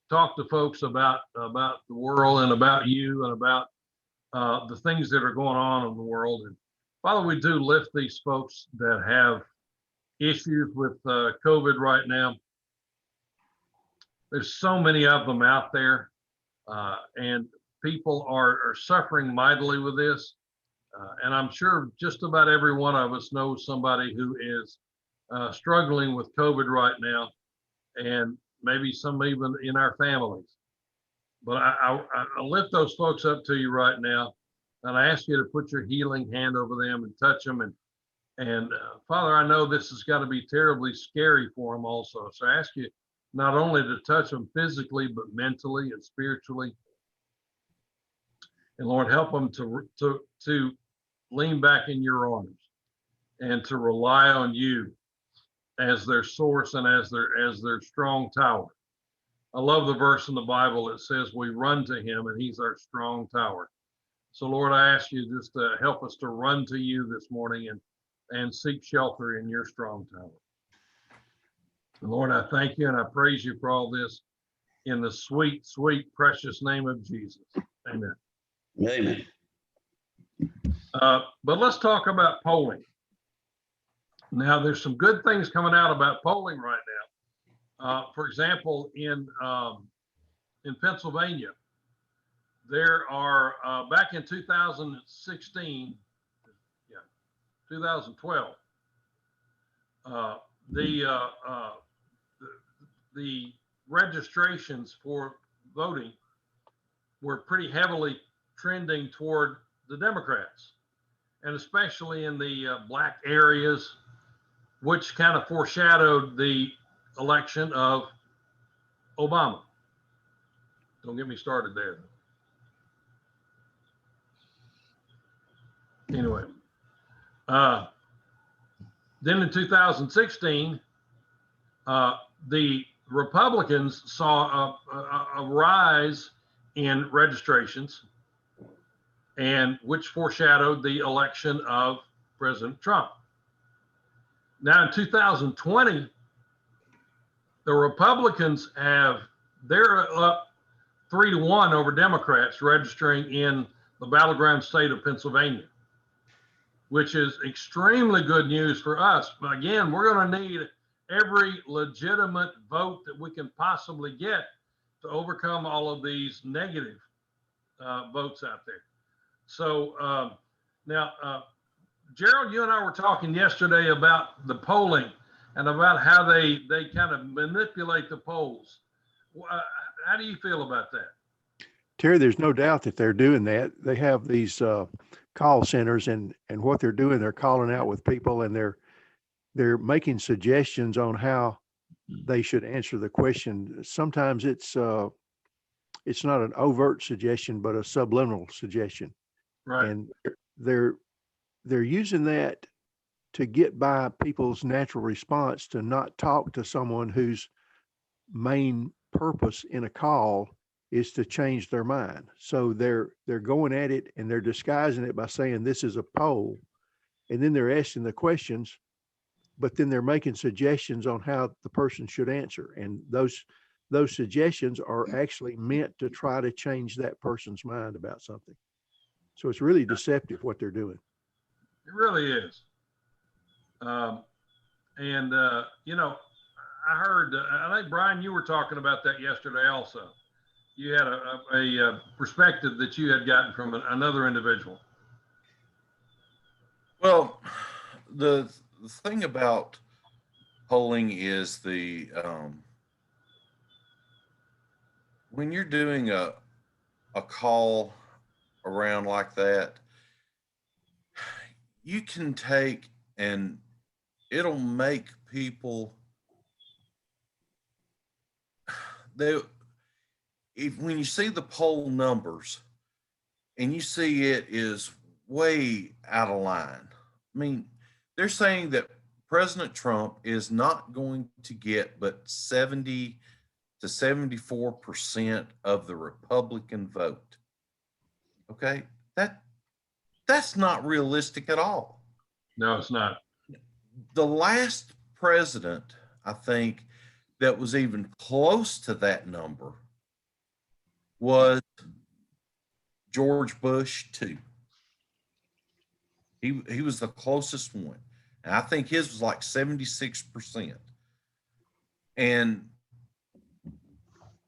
talk to folks about the world and about you and about the things that are going on in the world. And Father, we do lift these folks that have issues with COVID right now. There's so many of them out there, and people are suffering mightily with this. And I'm sure just about every one of us knows somebody who is struggling with COVID right now, and maybe some even in our families. But I lift those folks up to you right now, and I ask you to put your healing hand over them and touch them. And Father, I know this has got to be terribly scary for them also. So I ask you not only to touch them physically, but mentally and spiritually. And Lord, help them to lean back in your arms and to rely on you as their source and as their strong tower. I love the verse in the Bible that says we run to him and he's our strong tower. So Lord, I ask you just to help us to run to you this morning and seek shelter in your strong tower. And Lord, I thank you and I praise you for all this in the sweet, sweet, precious name of Jesus. Amen. Amen. But let's talk about polling. Now, there's some good things coming out about polling right now. For example, in Pennsylvania, there are back in 2016, 2012, the registrations for voting were pretty heavily trending toward the Democrats, and especially in the black areas, which kind of foreshadowed the election of Obama. Don't get me started there. Anyway, then in 2016, the Republicans saw a rise in registrations, and which foreshadowed the election of President Trump. Now in 2020, the Republicans they're up 3-1 over Democrats registering in the battleground state of Pennsylvania, which is extremely good news for us. But again, we're going to need every legitimate vote that we can possibly get to overcome all of these negative votes out there. So now, Gerald, you and I were talking yesterday about the polling and about how they kind of manipulate the polls. How do you feel about that? Terry, there's no doubt that they're doing that. They have these call centers, and what they're doing, they're calling out with people, and they're making suggestions on how they should answer the question. Sometimes it's not an overt suggestion, but a subliminal suggestion. Right. And they're using that to get by people's natural response to not talk to someone whose main purpose in a call is to change their mind. So they're going at it and they're disguising it by saying this is a poll, and then they're asking the questions but then they're making suggestions on how the person should answer. And those suggestions are actually meant to try to change that person's mind about something. So it's really deceptive what they're doing. It really is. You know, I heard, I think, Brian, you were talking about that yesterday also. You had a perspective that you had gotten from another individual. Well, the thing about polling is when you're doing a call around like that, you can take and it'll make people when you see the poll numbers and you see it is way out of line. I mean, they're saying that President Trump is not going to get but 70 to 74% of the Republican vote. Okay, that's not realistic at all. No, it's not. The last president, I think, that was even close to that number was George Bush II. He was the closest one. And I think his was like 76%. And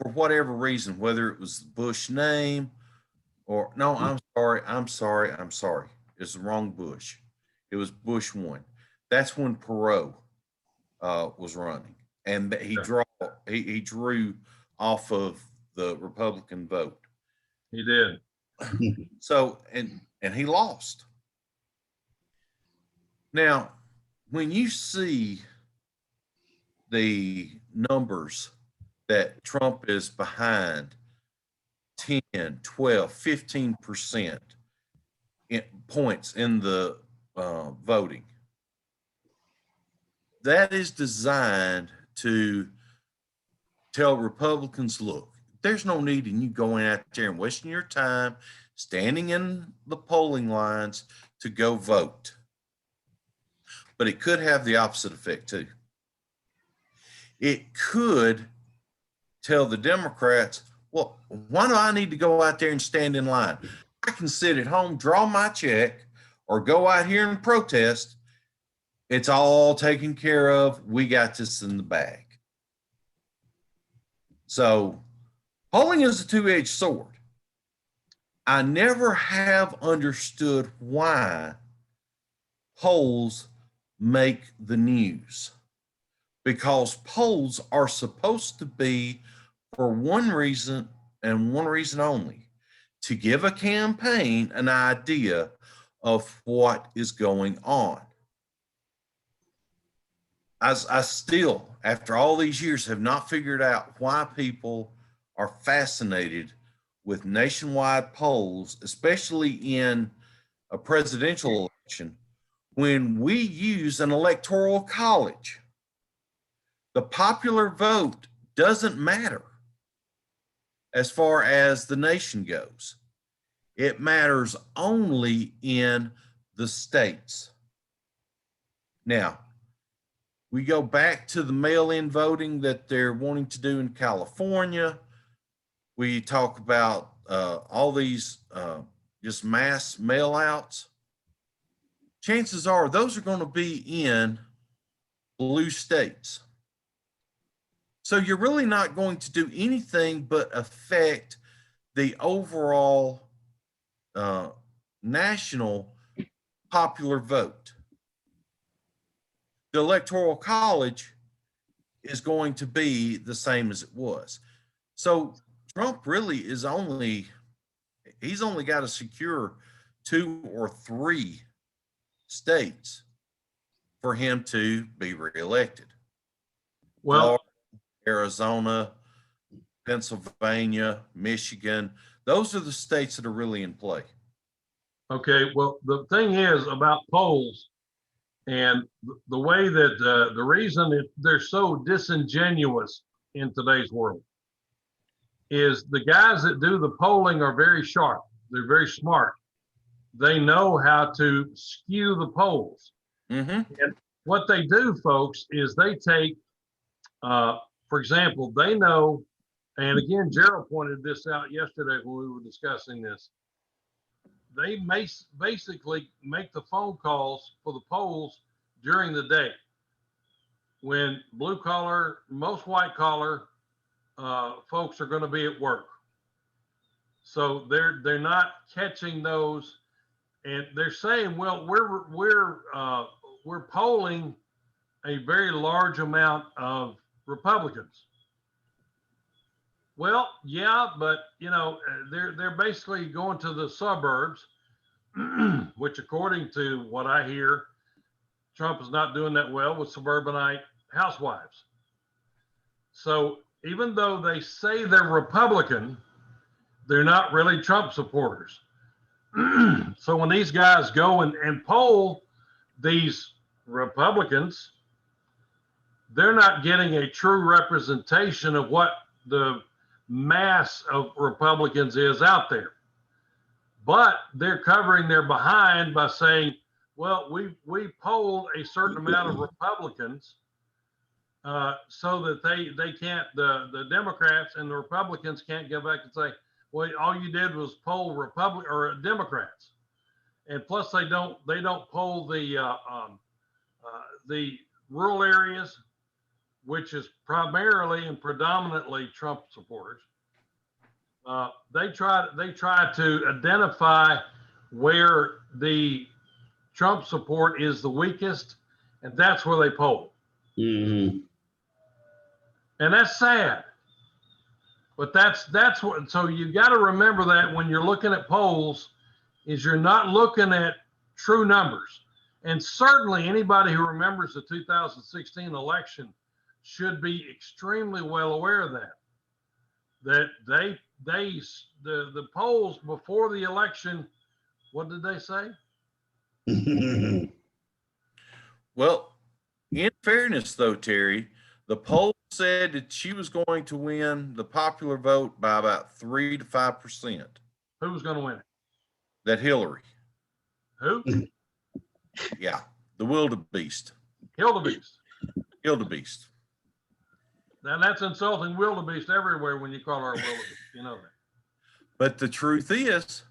for whatever reason, whether it was the Bush name or no, I'm sorry. It's the wrong Bush. It was Bush 1. That's when Perot was running. And he drew off of the Republican vote. He did. So and he lost. Now, when you see the numbers that Trump is behind 10, 12, 15% points in the voting, that is designed to tell Republicans, look, there's no need in you going out there and wasting your time standing in the polling lines to go vote. But it could have the opposite effect too. It could tell the Democrats, well, why do I need to go out there and stand in line? I can sit at home, draw my check, or go out here and protest. It's all taken care of. We got this in the bag. So polling is a two-edged sword. I never have understood why polls make the news, because polls are supposed to be for one reason and one reason only, to give a campaign an idea of what is going on. I still, after all these years, have not figured out why people are fascinated with nationwide polls, especially in a presidential election, when we use an electoral college. The popular vote doesn't matter as far as the nation goes. It matters only in the states. Now, we go back to the mail-in voting that they're wanting to do in California. We talk about all these just mass mail-outs. Chances are those are going to be in blue states. So you're really not going to do anything but affect the overall national popular vote. The Electoral College is going to be the same as it was. So Trump really is he's only got to secure 2 or 3 states for him to be reelected. Well, Florida, Arizona, Pennsylvania, Michigan, those are the states that are really in play. okay. Well, the thing is about polls, and the way that the reason they're so disingenuous in today's world is the guys that do the polling are very sharp. They're very smart. They know how to skew the polls. Mm-hmm. what they do, folks, is they take, for example, they know, and again, Gerald pointed this out yesterday when we were discussing this. They basically make the phone calls for the polls during the day when blue collar, most white collar folks are going to be at work. So they're not catching those, and they're saying, well, we're polling a very large amount of Republicans. Well, yeah, but you know, they're basically going to the suburbs, which according to what I hear, Trump is not doing that well with suburbanite housewives. So even though they say they're Republican, they're not really Trump supporters. So when these guys go and poll these Republicans, they're not getting a true representation of what the mass of Republicans is out there. But they're covering their behind by saying, well, we polled a certain amount of Republicans so that they can't, the Democrats and the Republicans can't go back and say, well, all you did was poll Republic or Democrats. And plus they don't poll the rural areas, which is primarily and predominantly Trump supporters. They try to identify where the Trump support is the weakest, and that's where they poll. Mm-hmm. And that's sad. But that's what. So you got to remember that when you're looking at polls, is you're not looking at true numbers. And certainly anybody who remembers the 2016 election should be extremely well aware of that. That the polls before the election, what did they say? Well, in fairness though, Terry, the poll said that she was going to win the popular vote by about 3 to 5%. Who was going to win it? That Hillary. Who? Yeah, the wildebeest. Wildebeest. Wildebeest. Now that's insulting wildebeest everywhere when you call her a wildebeest. You know that. But the truth is,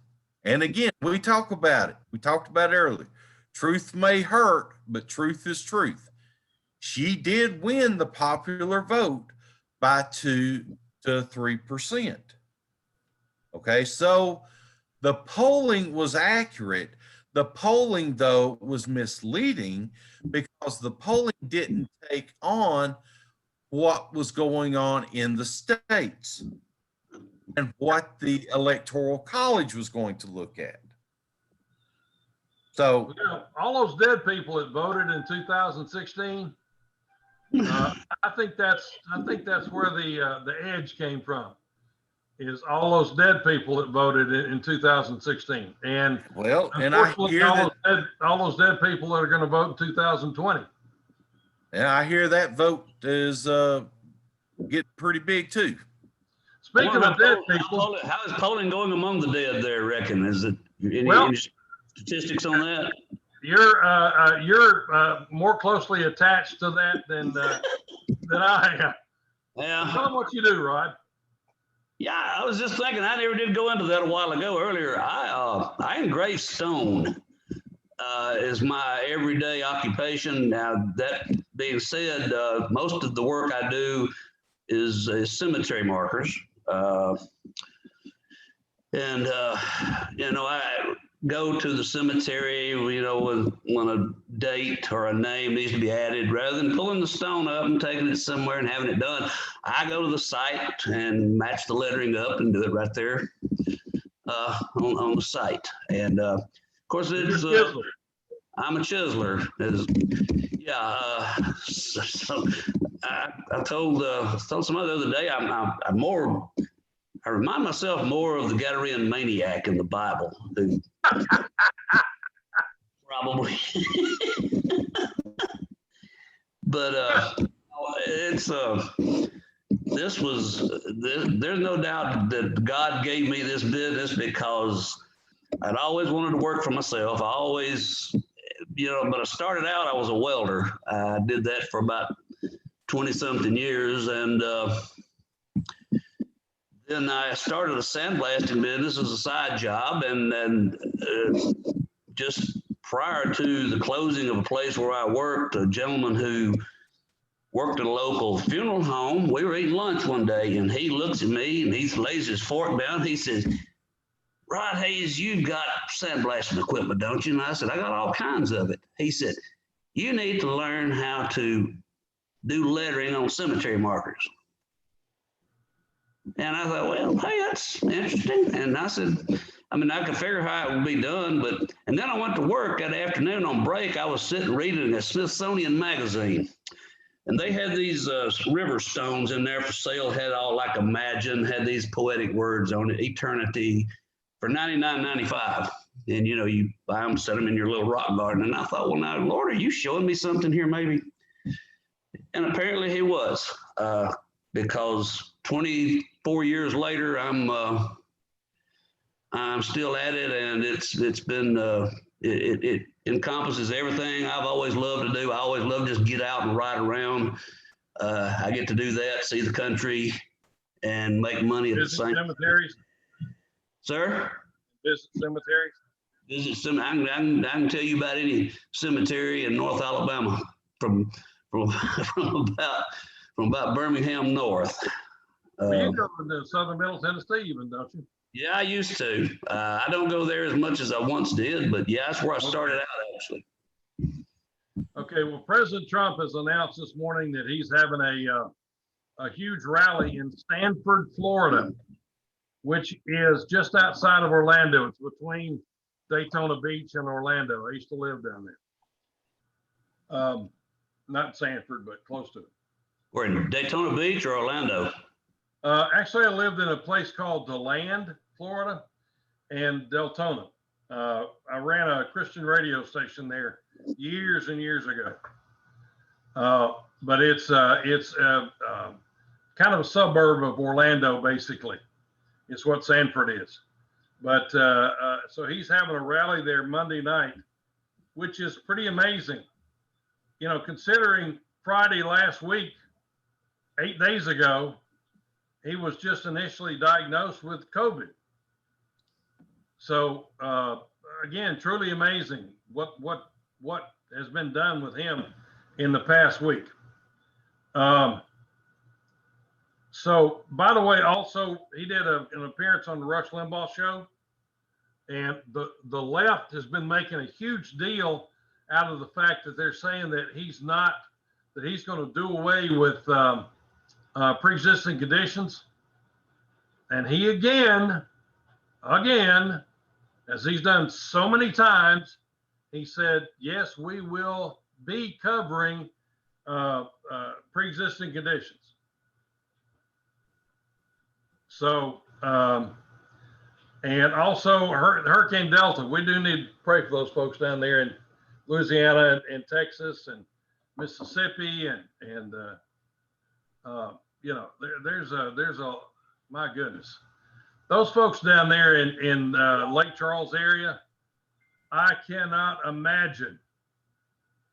and again, we talk about it. We talked about it earlier. Truth may hurt, but truth is truth. She did win the popular vote by 2 to 3%. Okay, so the polling was accurate. The polling, though, was misleading because the polling didn't take on what was going on in the states and what the Electoral College was going to look at. So, you know, all those dead people that voted in 2016, I think that's where the edge came from. Is all those dead people that voted in 2016, and well, and I hear all those dead people that are going to vote in 2020. And I hear that vote is getting pretty big too. Speaking of dead people, how is polling going among the dead there, reckon? Is it any statistics on that? You're more closely attached to that than I am. Yeah. Tell them what you do, Rod. Yeah, I was just thinking, I never did go into that a while ago earlier. I engrave stone is my everyday occupation. Now, that being said, most of the work I do is cemetery markers. And I go to the cemetery, when a date or a name needs to be added, rather than pulling the stone up and taking it somewhere and having it done. I go to the site and match the lettering up and do it right there on the site. And of course, I'm a chiseler. So I told somebody the other day, I remind myself more of the Gadarene maniac in the Bible, who probably, but there's no doubt that God gave me this business because I'd always wanted to work for myself. I always but I started out, I was a welder. I did that for about 20 something years. And then I started a sandblasting business as a side job. And just prior to the closing of a place where I worked, a gentleman who worked at a local funeral home, we were eating lunch one day, and he looks at me and he lays his fork down. He says, "Rod Hayes, you've got sandblasting equipment, don't you?" And I said, "I got all kinds of it." He said, "You need to learn how to do lettering on cemetery markers." And I thought, well, hey, that's interesting. And I said, I could figure how it would be done, and then I went to work that afternoon on break. I was sitting reading a Smithsonian magazine. And they had these river stones in there for sale, had all like Imagine, had these poetic words on it, eternity, for $99.95. And, you buy them, set them in your little rock garden. And I thought, well, now, Lord, are you showing me something here maybe? And apparently he was, because 24 years later, I'm still at it, and it's been, it encompasses everything I've always loved to do. I always love to just get out and ride around. I get to do that, see the country, and make money at the same time. Cemeteries? Sir? Visit cemeteries? I can tell you about any cemetery in North Alabama from about Birmingham north. Well, you go to Southern Middle Tennessee even, don't you? Yeah, I used to. I don't go there as much as I once did, but yeah, that's where I started out actually. Okay, well, President Trump has announced this morning that he's having a huge rally in Sanford, Florida, which is just outside of Orlando. It's between Daytona Beach and Orlando. I used to live down there. Not Sanford, but close to it. We're in Daytona Beach or Orlando? Actually, I lived in a place called DeLand, Florida, and Deltona. I ran a Christian radio station there years and years ago. But it's kind of a suburb of Orlando, basically. It's what Sanford is. But so he's having a rally there Monday night, which is pretty amazing. Considering Friday last week, 8 days ago, he was just initially diagnosed with COVID. So again, truly amazing what has been done with him in the past week. So by the way, also he did an appearance on the Rush Limbaugh show, and the left has been making a huge deal out of the fact that they're saying that he's going to do away with pre-existing conditions. And he again, as he's done so many times, he said, yes, we will be covering pre-existing conditions. So, and also Hurricane Delta, we do need to pray for those folks down there in Louisiana and Texas and Mississippi and there's a my goodness, those folks down there in Lake Charles area, I cannot imagine.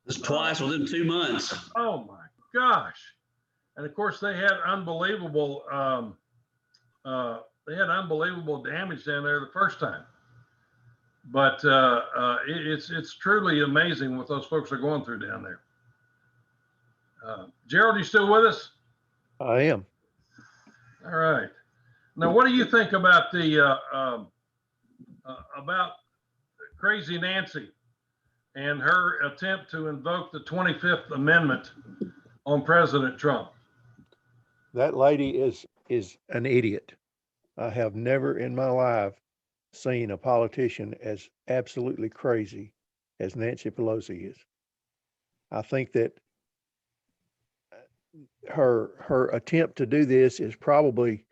It's twice within 2 months. Oh my gosh! And of course they had unbelievable damage down there the first time. But it's truly amazing what those folks are going through down there. Gerald, you still with us? I am. All right. Now, what do you think about about Crazy Nancy and her attempt to invoke the 25th Amendment on President Trump? That lady is an idiot. I have never in my life seen a politician as absolutely crazy as Nancy Pelosi is. I think that her attempt to do this is probably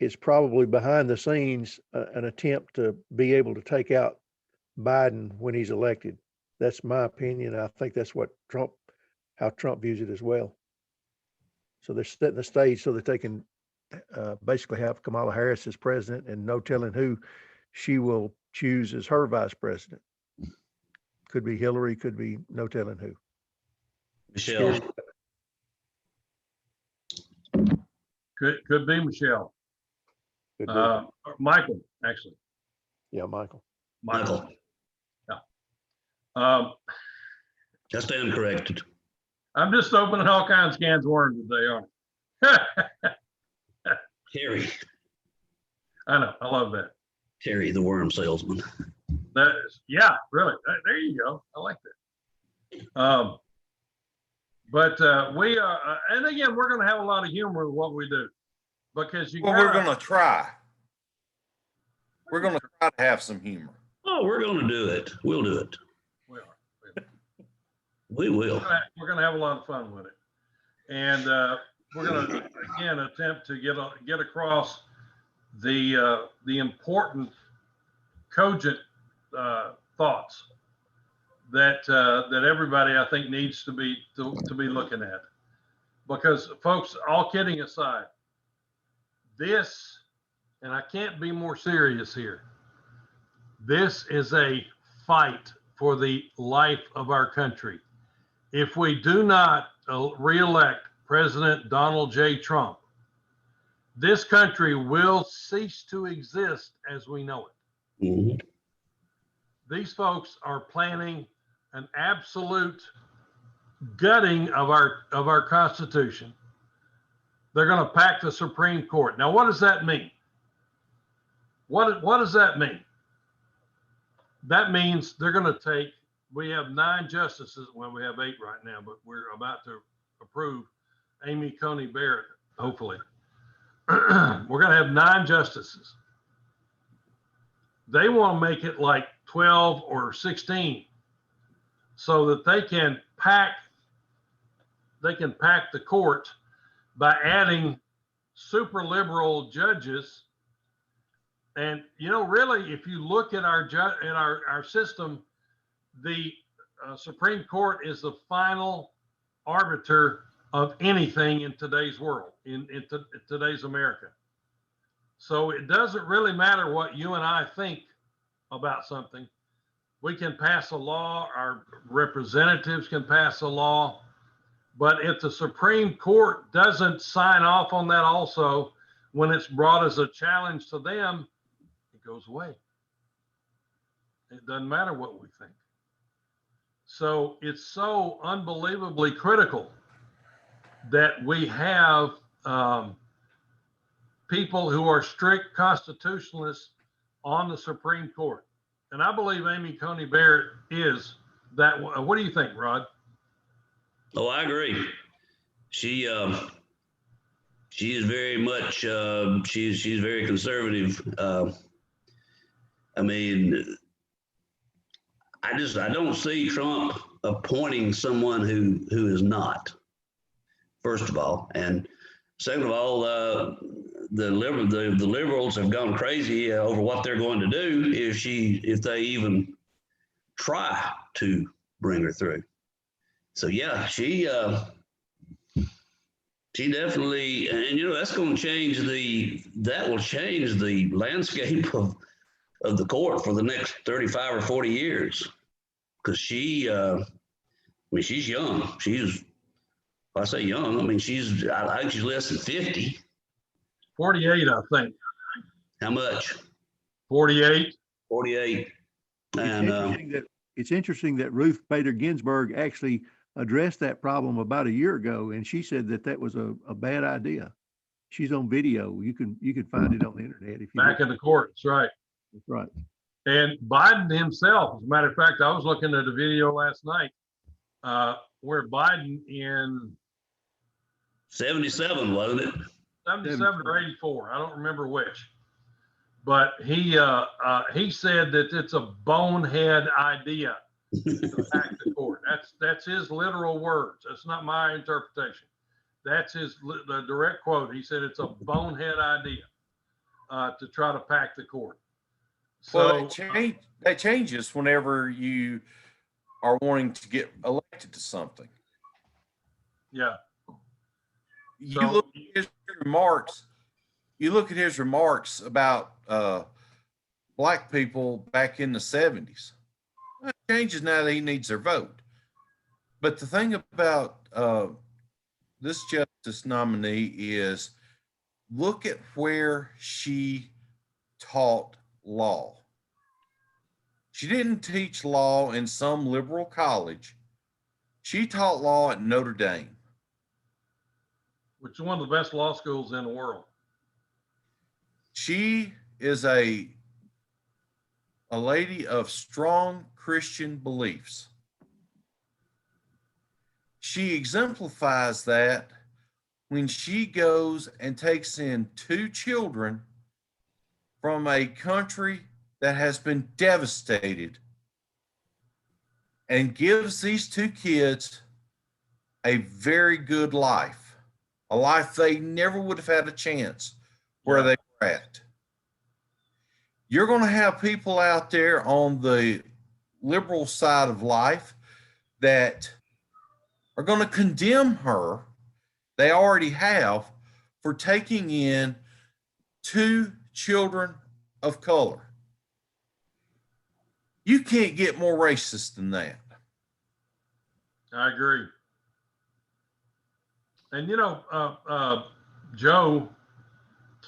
behind the scenes an attempt to be able to take out Biden when he's elected. That's my opinion. I think that's how Trump views it as well. So they're setting the stage so that they can basically have Kamala Harris as president and no telling who she will choose as her vice president. Could be Hillary, could be no telling who. Michelle. Could be Michelle. Could be. Or Michael, actually. Yeah, Michael. Michael. Yeah. Um, I stand corrected. I'm just opening all kinds of cans of worms today, aren't I? Terry. I know. I love that. Terry, the worm salesman. That is, yeah, really. There you go. I like that. But we and again, we're going to have a lot of humor with what we do, because Well, we're going to try. We're going to try to have some humor. Oh, we're going to do it. We'll do it. We are. We will. We're going to have a lot of fun with it, and we're going to again attempt to get across the important, cogent thoughts that everybody, I think, needs to be looking at. Because, folks, all kidding aside, this, and I can't be more serious here, this is a fight for the life of our country. If we do not reelect President Donald J. Trump, this country will cease to exist as we know it. Mm-hmm. These folks are planning an absolute gutting of our Constitution. They're going to pack the Supreme Court. Now, what does that mean? What does that mean? That means they're going to take, we have 9 justices, well, we have 8 right now, but we're about to approve Amy Coney Barrett, hopefully. We're going to have 9 justices. They want to make it like 12 or 16 so that they can pack the court by adding super liberal judges. And, you know, really, if you look at our system, the Supreme Court is the final arbiter of anything in today's world, in today's America. So it doesn't really matter what you and I think about something. We can pass a law, our representatives can pass a law, but if the Supreme Court doesn't sign off on that also, when it's brought as a challenge to them, it goes away. It doesn't matter what we think. So it's so unbelievably critical that we have people who are strict constitutionalists on the Supreme Court. And I believe Amy Coney Barrett is that. What do you think, Rod? Oh, I agree. She is very much, she's very conservative. I mean, I don't see Trump appointing someone who is not, first of all. And second of all, the liberals have gone crazy over what they're going to do if they even try to bring her through. So yeah, she definitely, and you know, that's going to change that will change the landscape of the court for the next 35 or 40 years. Because she's young. I say young, I mean, I think she's less than 50. 48, I think. How much? 48. 48. And It's interesting that Ruth Bader Ginsburg actually addressed that problem about a year ago, and she said that was a bad idea. She's on video. You can find it on the internet if you back in the court. That's right. That's right. And Biden himself, as a matter of fact, I was looking at a video last night where Biden in 77, wasn't it? 77 or 84, I don't remember which, but he said that it's a bonehead idea to pack the court. That's his literal words. That's not my interpretation. That's the direct quote. He said it's a bonehead idea to try to pack the court. So well, that changes whenever you are wanting to get elected to something. Yeah. You look at his remarks about black people back in the 70s. Well, it changes now that he needs their vote. But the thing about this justice nominee is look at where she taught law. She didn't teach law in some liberal college. She taught law at Notre Dame, which is one of the best law schools in the world. She is a lady of strong Christian beliefs. She exemplifies that when she goes and takes in 2 children from a country that has been devastated and gives these 2 kids a very good life, a life they never would have had a chance where they were at. You're going to have people out there on the liberal side of life that are going to condemn her. They already have, for taking in 2 children of color. You can't get more racist than that. I agree. And Joe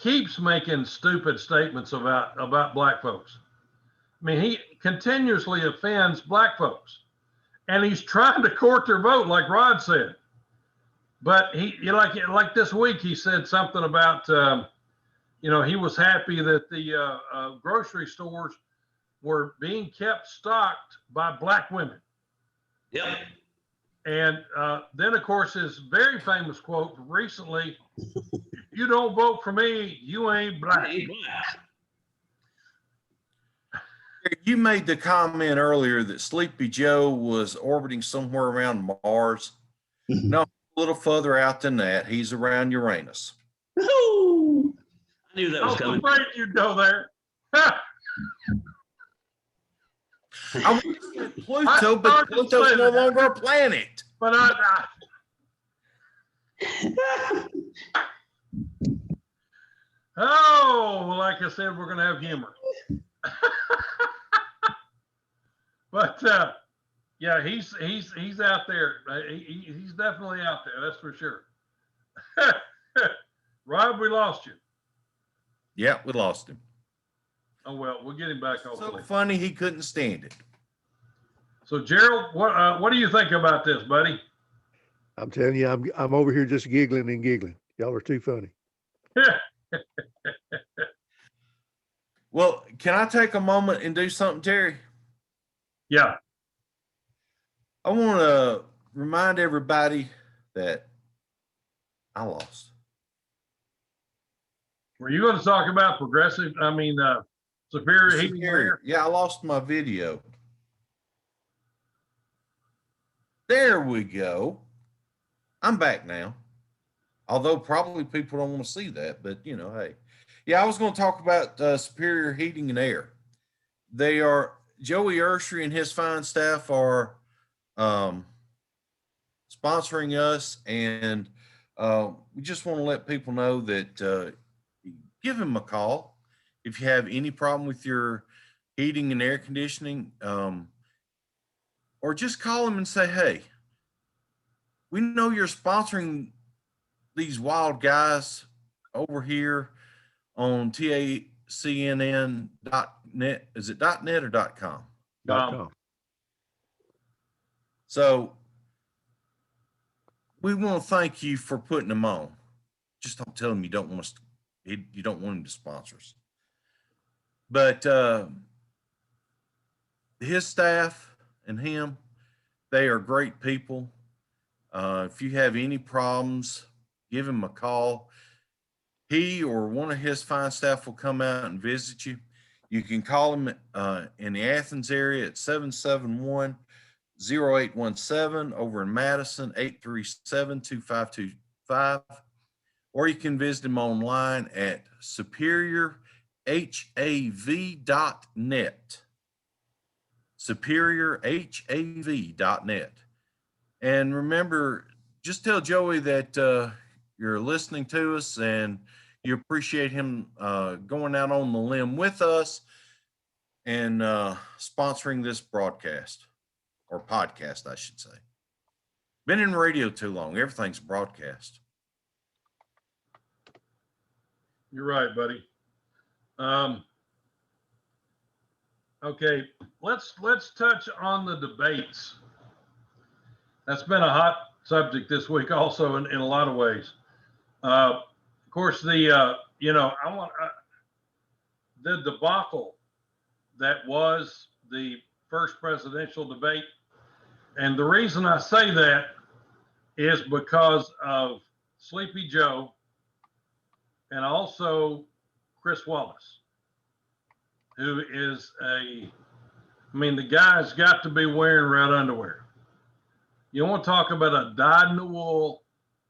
keeps making stupid statements about black folks. I mean, he continuously offends black folks, and he's trying to court their vote, like Rod said. But like this week, he said something about he was happy that the grocery stores were being kept stocked by black women. Yep. And then, of course, his very famous quote from recently, "If you don't vote for me, you ain't black." You made the comment earlier that Sleepy Joe was orbiting somewhere around Mars. No, a little further out than that. He's around Uranus. I knew that was coming. I was afraid you'd go there. I was at Pluto, but Pluto's no longer a planet. But like I said, we're going to have humor. But yeah, he's out there. He's definitely out there. That's for sure. Rob, we lost you. Yeah, we lost him. Oh well, we'll get him back. Hopefully. So funny he couldn't stand it. So Gerald, what do you think about this, buddy? I'm telling you, I'm over here just giggling and giggling. Y'all are too funny. Well, can I take a moment and do something, Terry? Yeah. I want to remind everybody that I lost. Were you going to talk about superior heating and air? Yeah, I lost my video. There we go. I'm back now. Although probably people don't want to see that, but hey. Yeah, I was going to talk about Superior Heating and Air. They are, Joey Urshery and his fine staff are sponsoring us, and we just want to let people know that give him a call if you have any problem with your heating and air conditioning, or just call him and say, hey, we know you're sponsoring these wild guys over here on TACNN.net. Is it .net or .com? .com. So we want to thank you for putting them on. Just don't tell him you don't want him to sponsor us. But his staff and him, they are great people. If you have any problems, give him a call. He or one of his fine staff will come out and visit you. You can call him in the Athens area at 771-0817, over in Madison, 837-2525. Or you can visit him online at superiorhav.net. superiorhav.net. And remember, just tell Joey that you're listening to us and you appreciate him going out on the limb with us. and sponsoring this broadcast or podcast, I should say. Been in radio too long. Everything's broadcast. You're right, buddy. Okay, let's touch on the debates. That's been a hot subject this week, also in a lot of ways. Of course, the debacle that was the first presidential debate, and the reason I say that is because of Sleepy Joe and also Chris Wallace, who is the guy's got to be wearing red underwear. You want to talk about a dyed-in-the-wool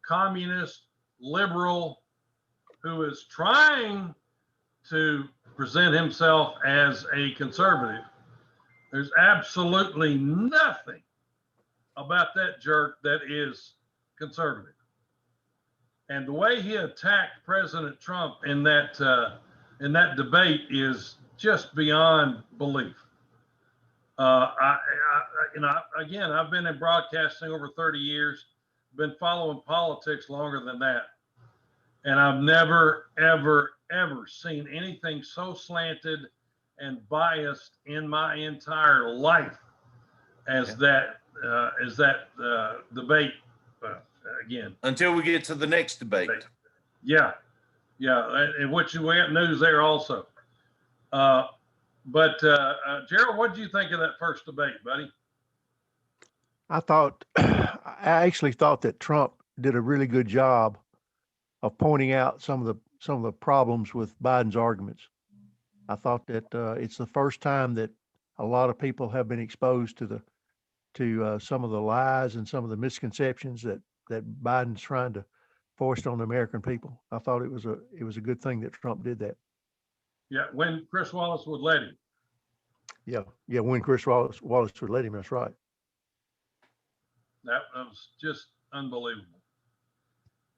communist liberal who is trying to present himself as a conservative. There's absolutely nothing about that jerk that is conservative. And the way he attacked President Trump in that debate is just beyond belief. I've been in broadcasting over 30 years, been following politics longer than that. And I've never, ever, ever seen anything so slanted and biased in my entire life as that debate. Again, until we get to the next debate. Yeah, in which we have news there also. But Gerald, what did you think of that first debate, buddy? I actually thought that Trump did a really good job of pointing out some of the problems with Biden's arguments. I thought that it's the first time that a lot of people have been exposed to some of the lies and some of the misconceptions that Biden's trying to force on the American people. I thought it was a good thing that Trump did that. Yeah, when Chris Wallace would let him. Yeah, when Chris Wallace would let him. That's right. That was just unbelievable.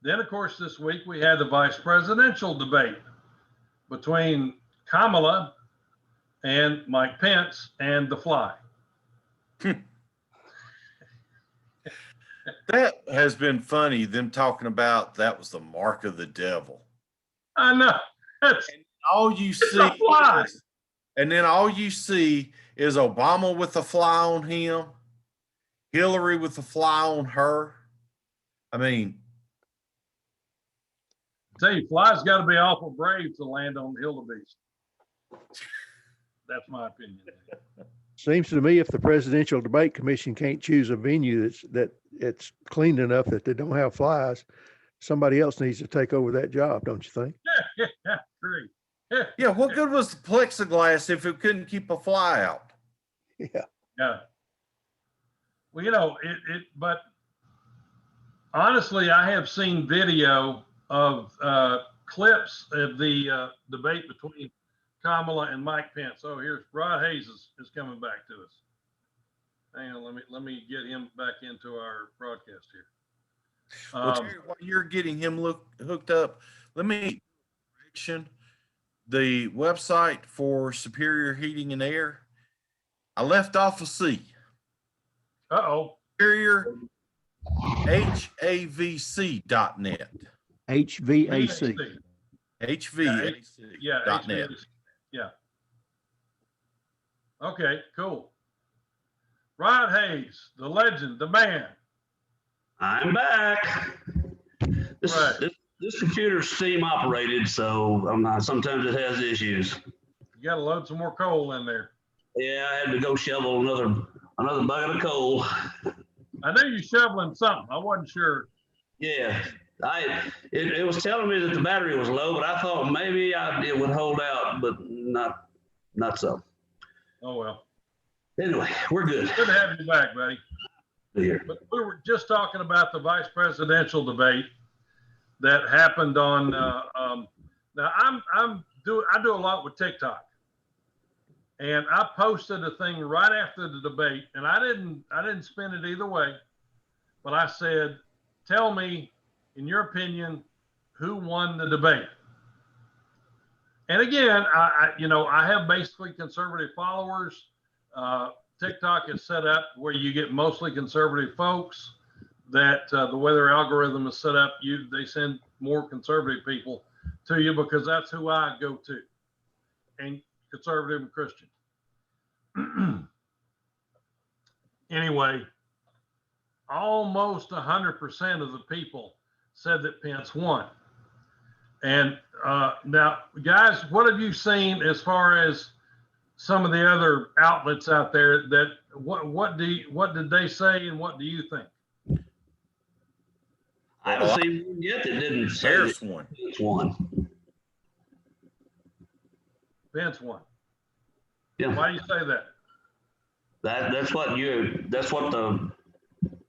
Then, of course, this week we had the vice presidential debate between Kamala and Mike Pence and the Fly. That has been funny, them talking about that was the mark of the devil. I know. And all you see is Obama with the fly on him, Hillary with the fly on her. I mean, I tell you, Fly's got to be awful brave to land on Hildebeest. That's my opinion. Seems to me if the Presidential Debate Commission can't choose a venue that's clean enough that they don't have flies, somebody else needs to take over that job, don't you think? Yeah, great. Yeah, what good was the plexiglass if it couldn't keep a fly out? Yeah. Well, but honestly, I have seen video of clips of the debate between Kamala and Mike Pence. Oh, here's Rod Hayes is coming back to us. Hang on, let me get him back into our broadcast here. Well, Terry, while you're getting him hooked up, let me mention the website for Superior Heating and Air. I left off a C. Superior HAVC.net. HVAC. HVAC.net. Yeah. Okay, cool. Rod Hayes, the legend, the man. I'm back. This computer's steam operated, so sometimes it has issues. You got to load some more coal in there. Yeah, I had to go shovel another bucket of coal. I knew you shoveling something. I wasn't sure. Yeah, it was telling me that the battery was low, but I thought maybe it would hold out, but not so. Oh well. Anyway, we're good. Good to have you back, buddy. Here. But we were just talking about the vice presidential debate that happened on. Now I do a lot with TikTok, and I posted a thing right after the debate, and I didn't spin it either way, but I said, "Tell me, in your opinion, who won the debate?" And again, I have basically conservative followers. TikTok is set up where you get mostly conservative folks. That the way their algorithm is set up, they send more conservative people to you because that's who I go to, and conservative and Christian. Anyway, almost 100% of the people said that Pence won. And now, guys, what have you seen as far as some of the other outlets out there? That what did they say, and what do you think? I haven't seen one yet that didn't say Harris that won. Pence won. Pence won. Yeah. Why do you say that? That's what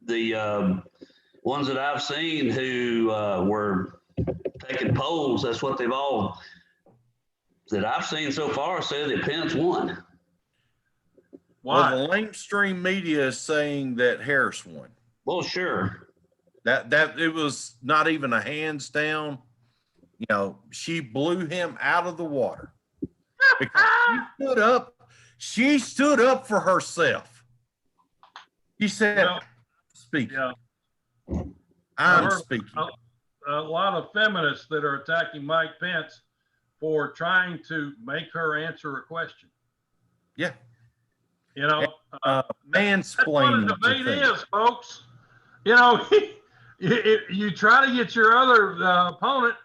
the ones that I've seen who were taking polls, that's what they've all that I've seen so far said that Pence won. Why? Well, the mainstream media is saying that Harris won. Well, sure. That it was not even a hands down. You know, she blew him out of the water because she stood up for herself. She said, "Speaking, Yeah. I'm speaking." A lot of feminists that are attacking Mike Pence for trying to make her answer a question. Yeah. You know, Mansplaining. that's what a debate is, folks. You know, you try to get your other opponent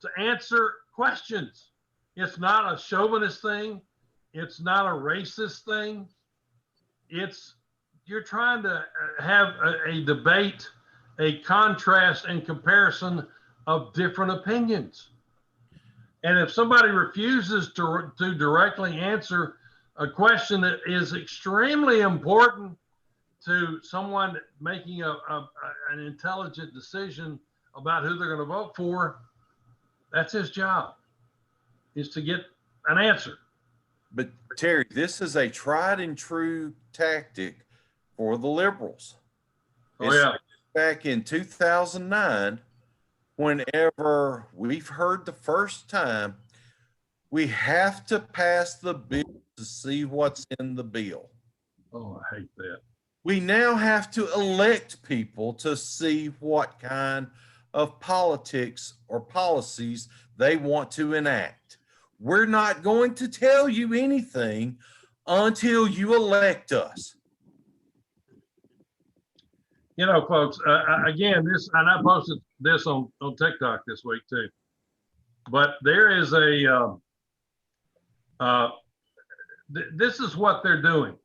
to answer questions. It's not a chauvinist thing. It's not a racist thing. You're trying to have a debate, a contrast and comparison of different opinions. And if somebody refuses to directly answer a question that is extremely important to someone making an intelligent decision about who they're going to vote for, that's his job, is to get an answer. But Terry, this is a tried and true tactic for the liberals. Oh, yeah. Back in 2009, whenever we've heard the first time, we have to pass the bill to see what's in the bill. Oh, I hate that. We now have to elect people to see what kind of politics or policies they want to enact. We're not going to tell you anything until you elect us. You know, folks, again, and I posted this on TikTok this week too, but there is this is what they're doing.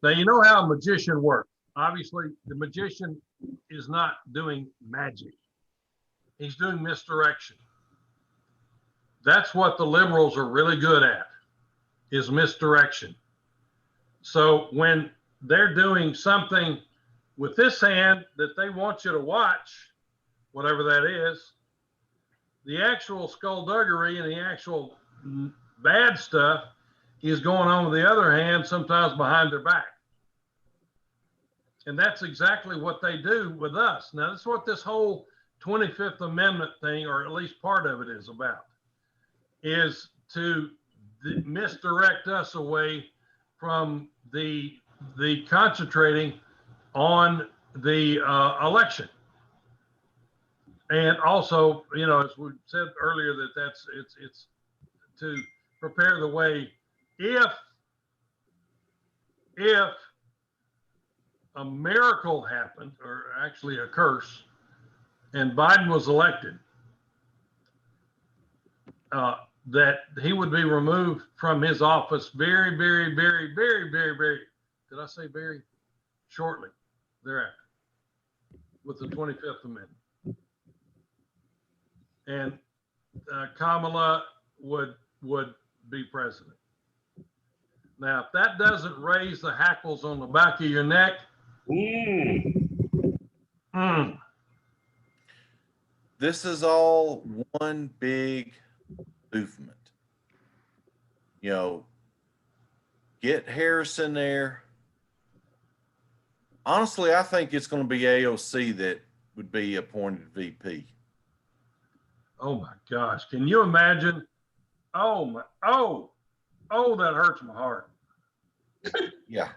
Now, you know how a magician works. Obviously, the magician is not doing magic. He's doing misdirection. That's what the liberals are really good at, is misdirection. So when they're doing something with this hand that they want you to watch, whatever that is, the actual skullduggery and the actual bad stuff is going on with the other hand, sometimes behind their back. And that's exactly what they do with us. Now, that's what this whole 25th Amendment thing, or at least part of it, is about, is to misdirect us away from the concentrating on the election. And also, you know, as we said earlier, it's to prepare the way if a miracle happened, or actually a curse, and Biden was elected, that he would be removed from his office very, very, very, very, very, very, did I say very? Shortly thereafter, with the 25th Amendment. And Kamala would be president. Now, if that doesn't raise the hackles on the back of your neck, This is all one big movement. You know, get Harris in there. Honestly, I think it's going to be AOC that would be appointed VP. oh my gosh, can you imagine that hurts my heart. Yeah.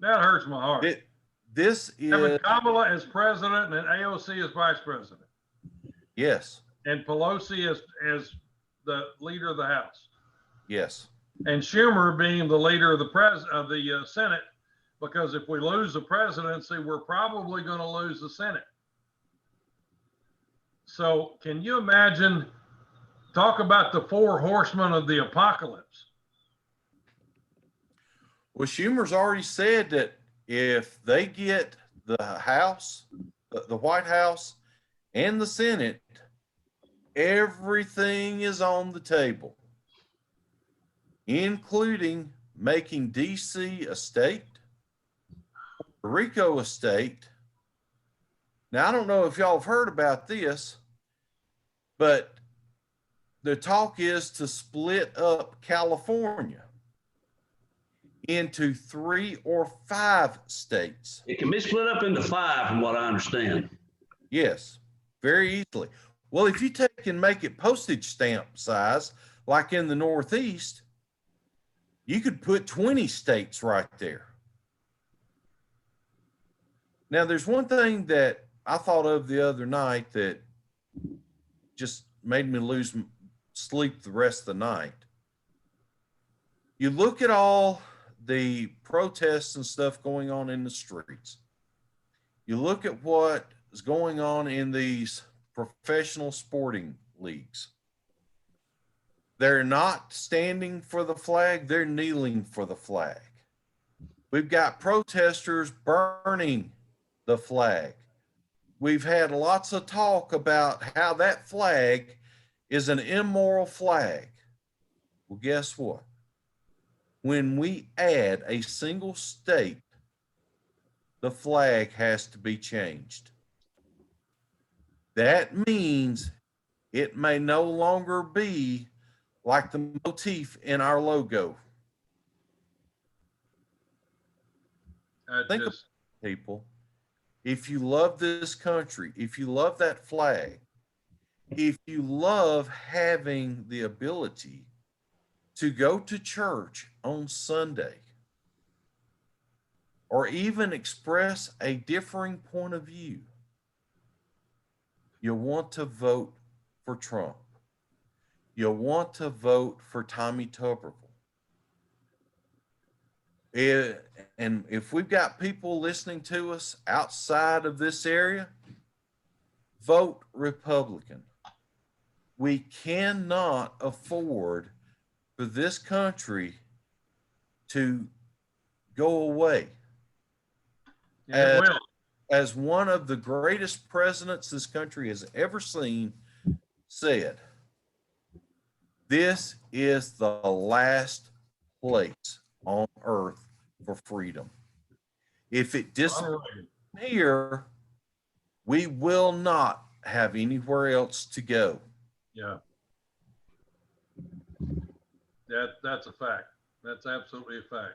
That hurts my heart. This Having is, Kamala as president and AOC as vice president, yes, and Pelosi as the leader of the House, yes. and Schumer being the leader of the Senate, because if we lose the presidency, we're probably going to lose the Senate. So can you imagine? Talk about the four horsemen of the apocalypse. Well, Schumer's already said that if they get the House, the White House, and the Senate, everything is on the table, including making D.C. a state, Puerto Rico a state. Now, I don't know if y'all have heard about this, but the talk is to split up California into 3 or 5 states. It can be split up into 5 from what I understand. Yes, very easily. Well, if you take and make it postage stamp size, like in the Northeast, you could put 20 states right there. Now, there's one thing that I thought of the other night that just made me lose sleep the rest of the night. You look at all the protests and stuff going on in the streets. You look at what is going on in these professional sporting leagues. They're not standing for the flag, they're kneeling for the flag. We've got protesters burning the flag. We've had lots of talk about how that flag is an immoral flag. Well, guess what? When we add a single state, the flag has to be changed. That means it may no longer be like the motif in our logo. Think about it, people. If you love this country, if you love that flag, if you love having the ability to go to church on Sunday, or even express a differing point of view, you want to vote for Trump. You want to vote for Tommy Tuberville. And if we've got people listening to us outside of this area, vote Republican. We cannot afford for this country to go away. Yeah, it will. As one of the greatest presidents this country has ever seen said, this is the last place on earth for freedom. If it disappears here, we will not have anywhere else to go. Yeah. That's a fact. That's absolutely a fact.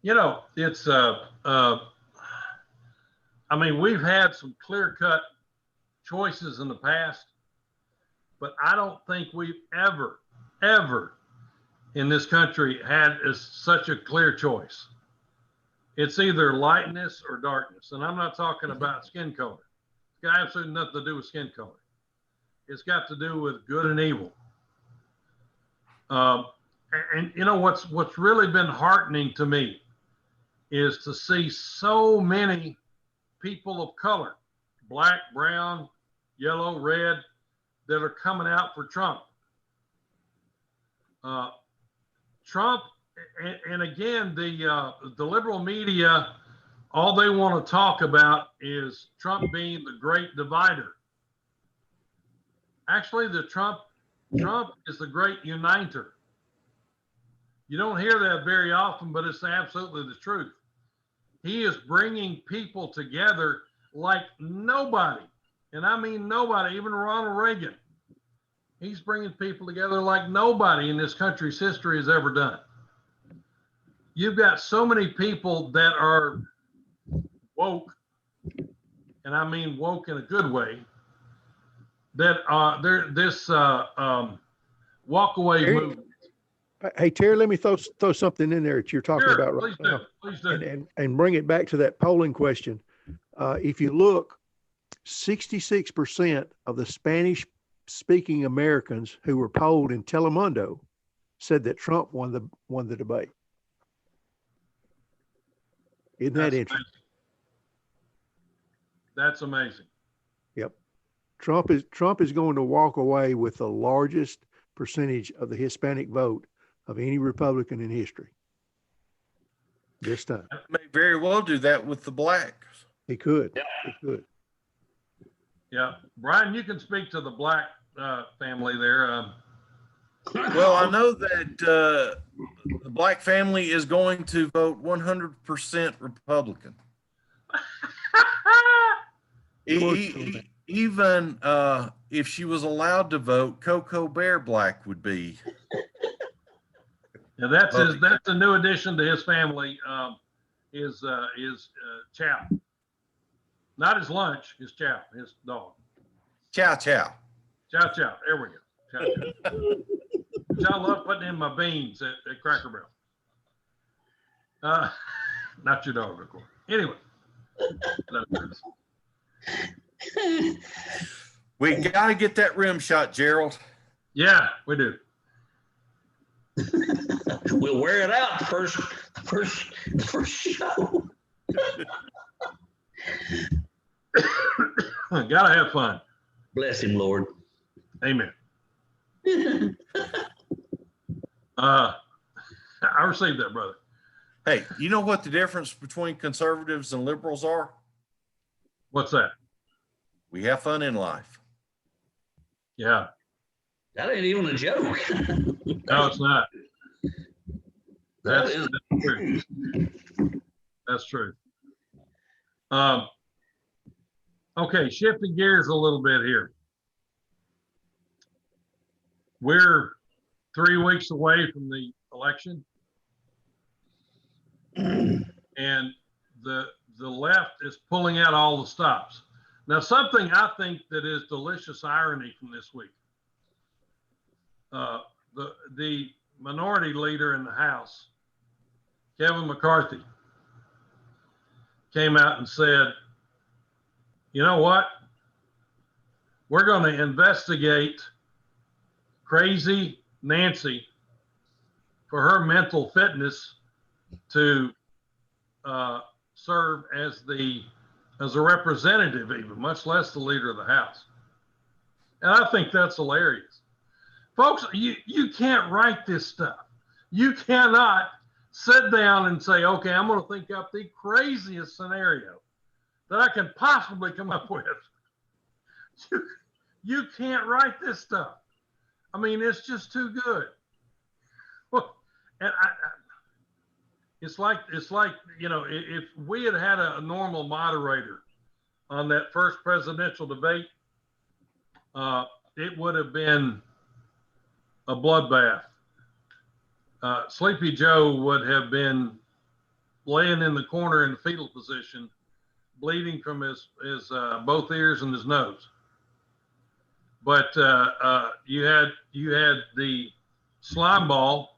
You know, it's I mean, we've had some clear-cut choices in the past, but I don't think we've ever in this country had such a clear choice. It's either lightness or darkness. And I'm not talking about skin color. It's got absolutely nothing to do with skin color. It's got to do with good and evil. And you know, what's really been heartening to me is to see so many people of color, black, brown, yellow, red, that are coming out for Trump. Trump, and again, the liberal media, all they want to talk about is Trump being the great divider. Actually, Trump is the great uniter. You don't hear that very often, but it's absolutely the truth. He is bringing people together like nobody, and I mean nobody, even Ronald Reagan. He's bringing people together like nobody in this country's history has ever done. You've got so many people that are woke, and I mean woke in a good way, that walk-away Terry, movement. Hey, Terry, let me throw something in there that you're talking about right now. Please do. And bring it back to that polling question. If you look, 66% of the Spanish-speaking Americans who were polled in Telemundo said that Trump won the debate. Isn't that interesting? That's amazing. Yep. Trump is going to walk away with the largest percentage of the Hispanic vote of any Republican in history this time. May very well do that with the blacks. He could. Yeah. He could. Yeah. Brian, you can speak to the black family there. Well, I know that the black family is going to vote 100% Republican. Even if she was allowed to vote, Coco Bear Black would be. Yeah, that's a new addition to his family. Is Chow. Not his lunch, his Chow, his dog. Chow chow. Chow chow. There we go. Chow chow. Which I love putting in my beans at Cracker Barrel. Not your dog, of course. Anyway. We got to get that rim shot, Gerald. Yeah, we do. We'll wear it out first show. Gotta have fun. Bless him, Lord. Amen. I received that, brother. Hey, you know what the difference between conservatives and liberals are? What's that? We have fun in life. Yeah. That ain't even a joke. No, it's not. That That's is true. That's true. Okay, shifting gears a little bit here. We're 3 weeks away from the election, and the left is pulling out all the stops. Now, something I think that is delicious irony from this week. The minority leader in the House, Kevin McCarthy, came out and said, you know what? We're going to investigate crazy Nancy for her mental fitness to serve as a representative, even much less the leader of the House. And I think that's hilarious. Folks, you can't write this stuff. You cannot sit down and say, okay, I'm going to think up the craziest scenario that I can possibly come up with. You can't write this stuff. I mean, it's just too good. And it's like, you know, if we had had a normal moderator on that first presidential debate, it would have been a bloodbath. Sleepy Joe would have been laying in the corner in the fetal position, bleeding from his both ears and his nose. But you had the slime ball,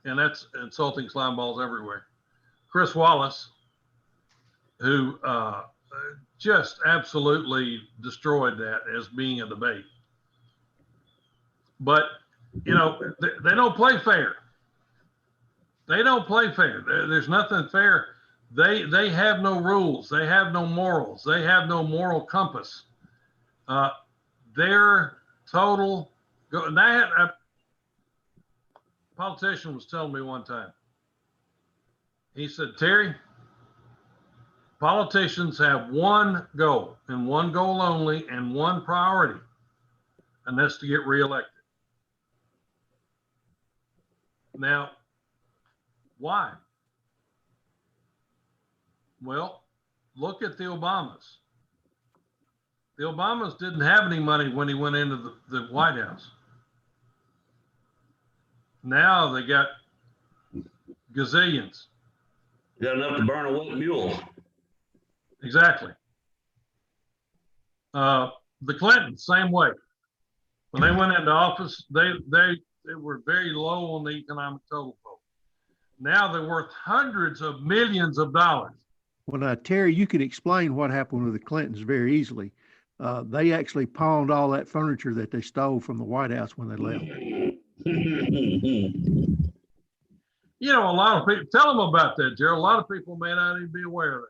and that's insulting slime balls everywhere. Chris Wallace, who just absolutely destroyed that as being a debate. But, you know, they don't play fair. They don't play fair. There's nothing fair. They have no rules. They have no morals. They have no moral compass. They're total. A politician was telling me one time. He said, Terry, politicians have one goal and one goal only and one priority, and that's to get reelected. Now, why? Well, look at the Obamas. The Obamas didn't have any money when he went into the White House. Now they got gazillions. You got enough to burn a wet mule. Exactly. The Clintons, same way. When they went into office, they were very low on the economic total poll. Now they're worth hundreds of millions of dollars. Well, Terry, you could explain what happened with the Clintons very easily. They actually pawned all that furniture that they stole from the White House when they left. You know, a lot of people, tell them about that, Gerald. A lot of people may not even be aware of that.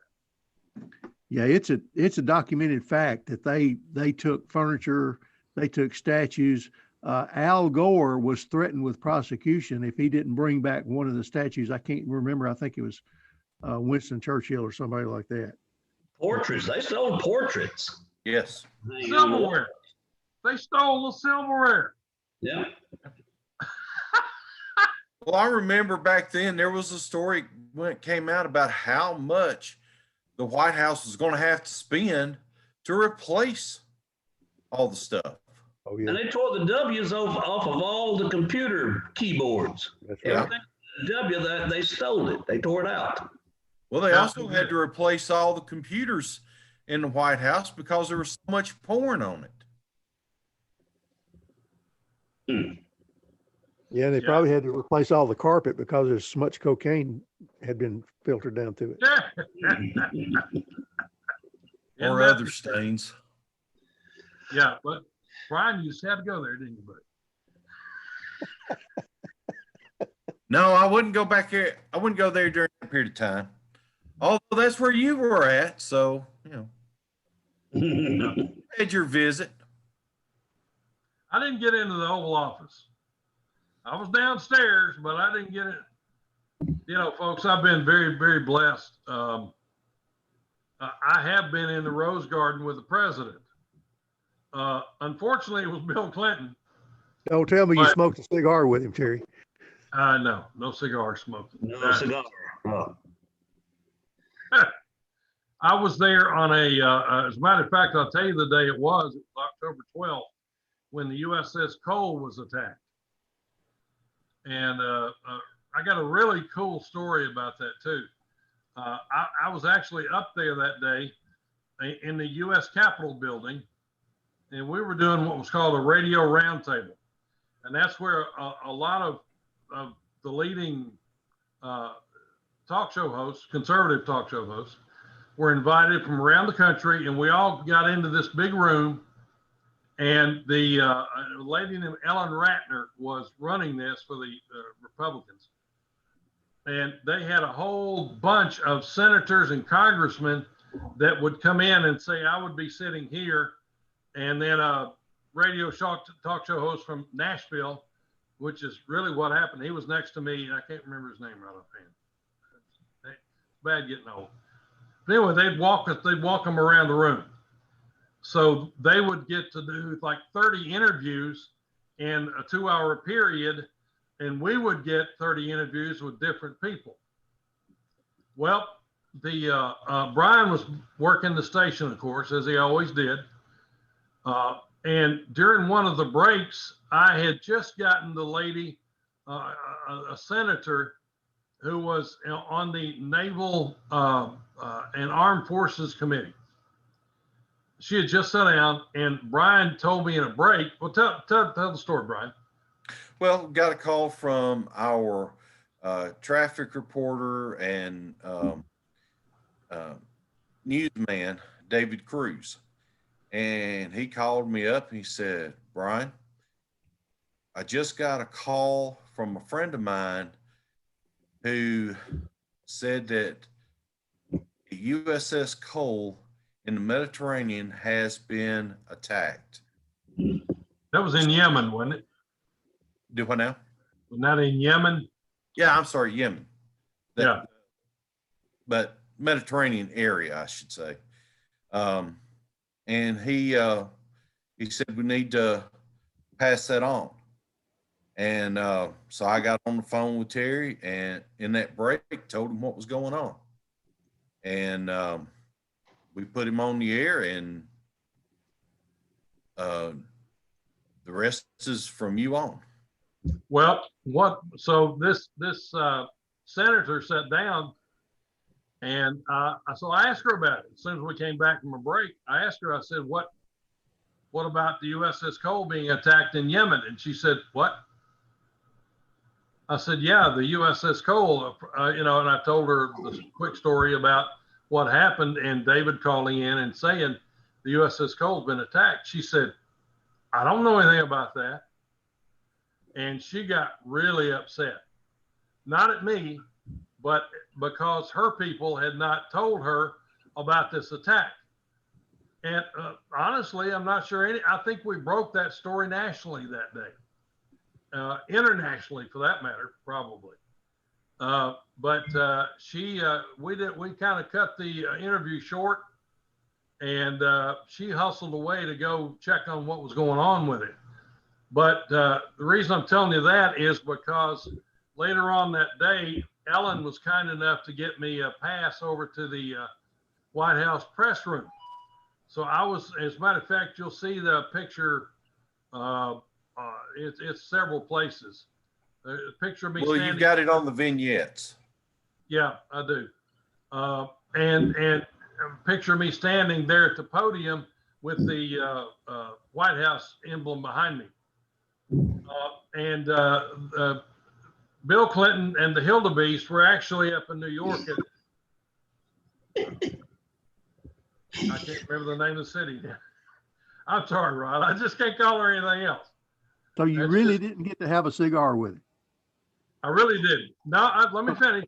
Yeah, it's a documented fact that they took furniture, they took statues. Al Gore was threatened with prosecution if he didn't bring back one of the statues. I can't remember. I think it was Winston Churchill or somebody like that. Portraits. They stole portraits. Yes. Silverware. They stole the silverware. Yeah. Well, I remember back then there was a story when it came out about how much the White House was going to have to spend to replace all the stuff. Oh, yeah. And they tore the W's off of all the computer keyboards. That's right. Everything W, that they stole it. They tore it out. Well, they also had to replace all the computers in the White House because there was so much porn on it. Yeah, they probably had to replace all the carpet because there's so much cocaine had been filtered down through it. Or other stains. Yeah, but Brian, you just had to go there, didn't you, buddy? No, I wouldn't go back there. I wouldn't go there during that period of time. Although that's where you were at, so had your visit. I didn't get into the Oval Office. I was downstairs, but I didn't get it. You know, folks, I've been very, very blessed. I have been in the Rose Garden with the president. Unfortunately, it was Bill Clinton. Don't tell me you smoked a cigar with him, Terry. No cigar smoking. No cigar. Oh. I was there on as a matter of fact, I'll tell you the day it was October 12th, when the USS Cole was attacked. And I got a really cool story about that too. I was actually up there that day in the U.S. Capitol building, and we were doing what was called a radio roundtable. And that's where a lot of the leading talk show hosts, conservative talk show hosts, were invited from around the country, and we all got into this big room. And the lady named Ellen Ratner was running this for the Republicans. And they had a whole bunch of senators and congressmen that would come in and say, I would be sitting here. And then a radio talk show host from Nashville, which is really what happened. He was next to me, and I can't remember his name right offhand. It's bad getting old. But anyway, they'd walk them around the room. So they would get to do like 30 interviews in a 2-hour period, and we would get 30 interviews with different people. Well, Brian was working the station, of course, as he always did. And during one of the breaks, I had just gotten the lady, a senator who was on the Naval and Armed Forces Committee. She had just sat down, and Brian told me in a break. Well, tell the story, Brian. Well, got a call from our traffic reporter and newsman, David Cruz. And he called me up and he said, Brian, I just got a call from a friend of mine who said that the USS Cole in the Mediterranean has been attacked. That was in Yemen, wasn't it? Do what now? Not in Yemen? Yeah, I'm sorry, Yemen. Yeah. But Mediterranean area, I should say. And he said we need to pass that on. And so I got on the phone with Terry, and in that break, told him what was going on. And we put him on the air, and the rest is from you on. Well, so this senator sat down, and so I asked her about it. As soon as we came back from a break, I asked her, I said, what what about the USS Cole being attacked in Yemen? And she said, what? I said, yeah, the USS Cole, and I told her the quick story about what happened and David calling in and saying the USS Cole's been attacked. She said, I don't know anything about that. And she got really upset. Not at me, but because her people had not told her about this attack. And honestly, I'm not sure I think we broke that story nationally that day. Internationally for that matter, probably. But we kind of cut the interview short, and she hustled away to go check on what was going on with it. But the reason I'm telling you that is because later on that day, Ellen was kind enough to get me a pass over to the White House press room. So I was, as a matter of fact, you'll see the picture. It's several places. The picture of me. Well, you've got it on the vignettes. Yeah, I do. And a picture of me standing there at the podium with the White House emblem behind me. Bill Clinton and the Hildebeest were actually up in New York. I can't remember the name of the city. I'm sorry, Rod. I just can't call her anything else. So you really didn't get to have a cigar with him? I really didn't. No, let me finish.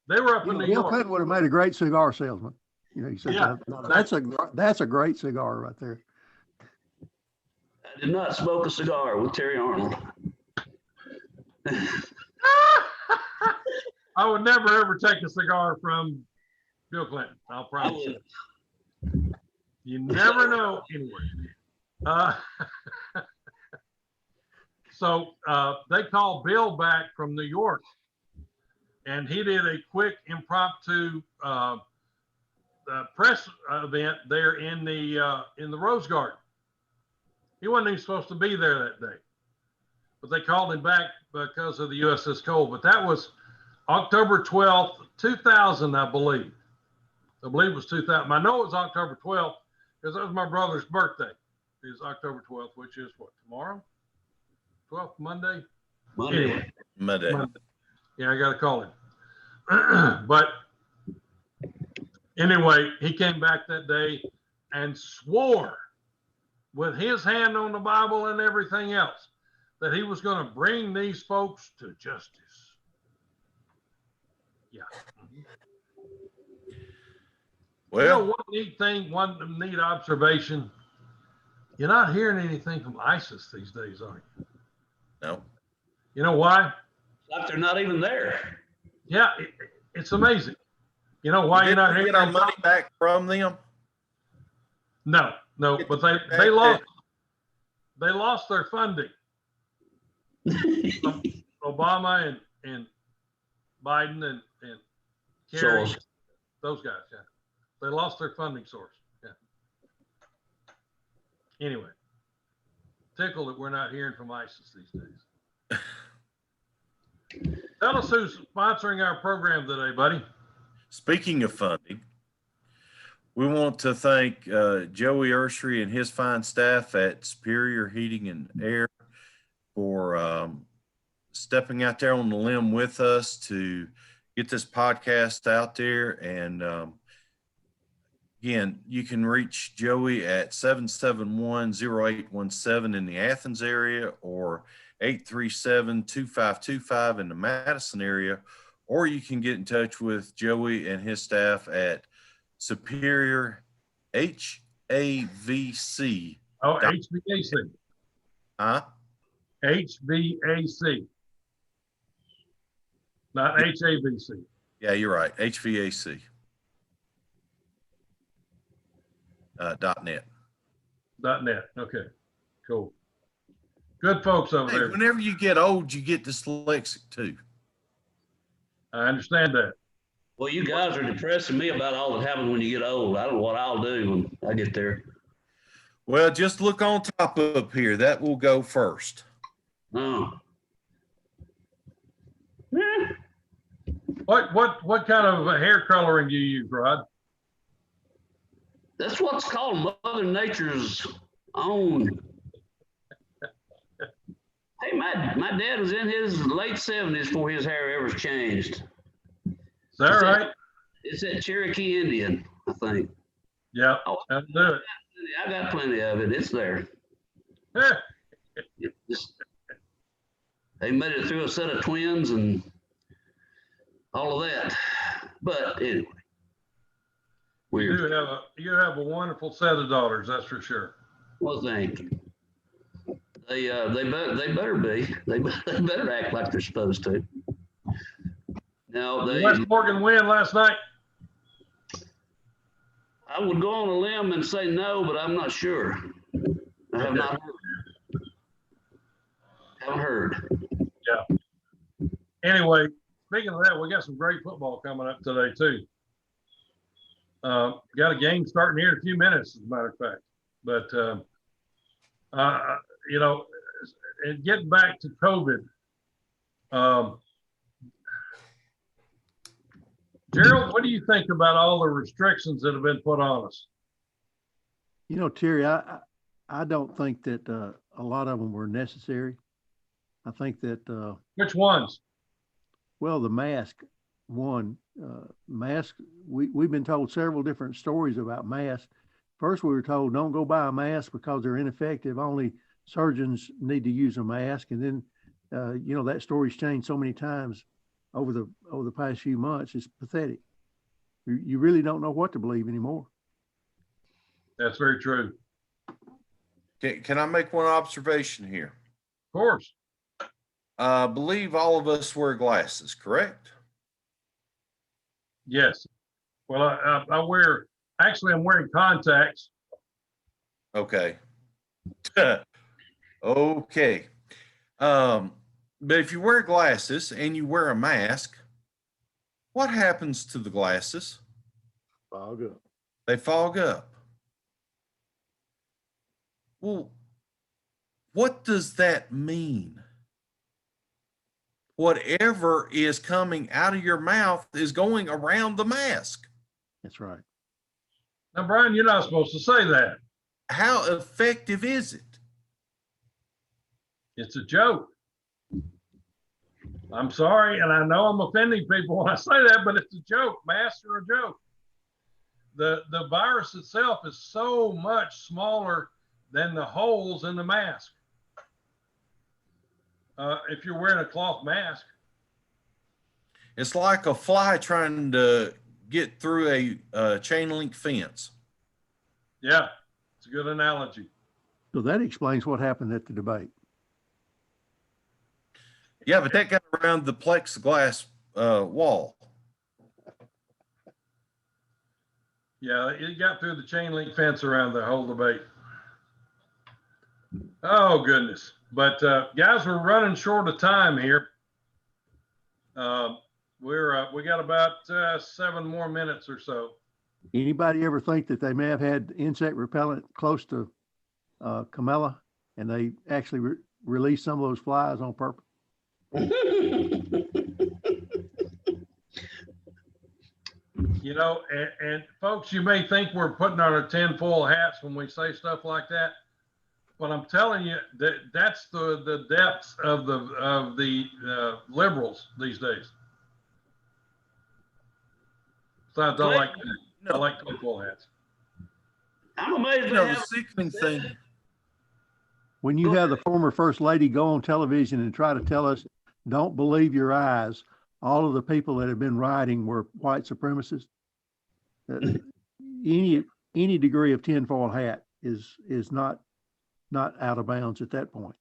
They were up in New Bill York. Clinton would have made a great cigar salesman. He said, Yeah. that's a great cigar right there. I did not smoke a cigar with Terry Arnold. I would never ever take a cigar from Bill Clinton. I'll promise you. You never know. Anyway, so they called Bill back from New York, and he did a quick impromptu press event there in the Rose Garden. He wasn't even supposed to be there that day, but they called him back because of the USS Cole. But that was October 12th, 2000, I believe. I believe it was 2000. I know it was October 12th because that was my brother's birthday. It's October 12th, which is what, tomorrow? 12th, Monday? Monday. Monday. Yeah, I got to call him. But anyway, he came back that day and swore with his hand on the Bible and everything else that he was going to bring these folks to justice. Yeah. Well, one neat observation. You're not hearing anything from ISIS these days, are you? no. You know why? Like they're not even there. Yeah, it's amazing. You know why you're not Did we hearing get our money back from them? No, but they lost their funding. Obama and Biden and Kerry, So, those guys, yeah. They lost their funding source. Yeah. Anyway, tickled that we're not hearing from ISIS these days. Tell us who's sponsoring our program today, buddy. Speaking of funding, we want to thank Joey Ursery and his fine staff at Superior Heating and Air for stepping out there on the limb with us to get this podcast out there. And again, you can reach Joey at 771-0817 in the Athens area or 837-2525 in the Madison area, or you can get in touch with Joey and his staff at Superior HAVC. Oh, HVAC. Huh? HVAC. Not HAVC. Yeah, you're right. HVAC. .net. .net. Okay, cool. Good folks over Hey, there. whenever you get old, you get dyslexic too. I understand that. well, you guys are depressing me about all that happens when you get old. I don't know what I'll do when I get there. Well, just look on top up here. That will go first. Oh. What kind of hair coloring do you use, Rod? That's what's called Mother Nature's on. Hey, my dad was in his late 70s before his hair ever changed. Is that right? It's that Cherokee Indian, I think. Yeah, Oh, that'll do it. I got plenty of it. It's there. They made it through a set of twins and all of that. But anyway, weird. You have a wonderful set of daughters, that's for sure. Well, thank you. They better be. They better act like they're supposed to. Now Did West Morgan win last night? I would go on a limb and say no, but I'm not sure. I have not heard. Haven't heard. Yeah. Anyway, speaking of that, we got some great football coming up today too. Got a game starting here in a few minutes, as a matter of fact. But you know, and getting back to COVID, Gerald, what do you think about all the restrictions that have been put on us? You know, Terry, I don't think that a lot of them were necessary. I think that Which ones? well, the mask one, mask. We've been told several different stories about masks. First, we were told don't go buy a mask because they're ineffective. Only surgeons need to use a mask. And then, you know, that story's changed so many times over the past few months. It's pathetic. You really don't know what to believe anymore. That's very true. Can I make one observation here? Of course. I believe all of us wear glasses, correct? Yes. Well, I'm wearing contacts. Okay. Okay. But if you wear glasses and you wear a mask, what happens to the glasses? Fog up. They fog up. Well, what does that mean? Whatever is coming out of your mouth is going around the mask. That's right. Now, Brian, you're not supposed to say that. How effective is it? It's a joke. I'm sorry, and I know I'm offending people when I say that, but it's a joke. Masks are a joke. The virus itself is so much smaller than the holes in the mask. If you're wearing a cloth mask. It's like a fly trying to get through a chain link fence. Yeah, it's a good analogy. So that explains what happened at the debate. Yeah, but that got around the plexiglass wall. Yeah, it got through the chain link fence around the whole debate. Oh, goodness. But guys, we're running short of time here. We got about 7 more minutes or so. Anybody ever think that they may have had insect repellent close to Camilla and they actually released some of those flies on purpose? You know, and folks, you may think we're putting on our tinfoil hats when we say stuff like that, but I'm telling you that's the depths of the liberals these days. So I don't like that. I like tinfoil hats. I'm amazed. You know, the sickening thing. When you have the former first lady go on television and try to tell us, don't believe your eyes, all of the people that have been rioting were white supremacists. Any degree of tinfoil hat is not out of bounds at that point.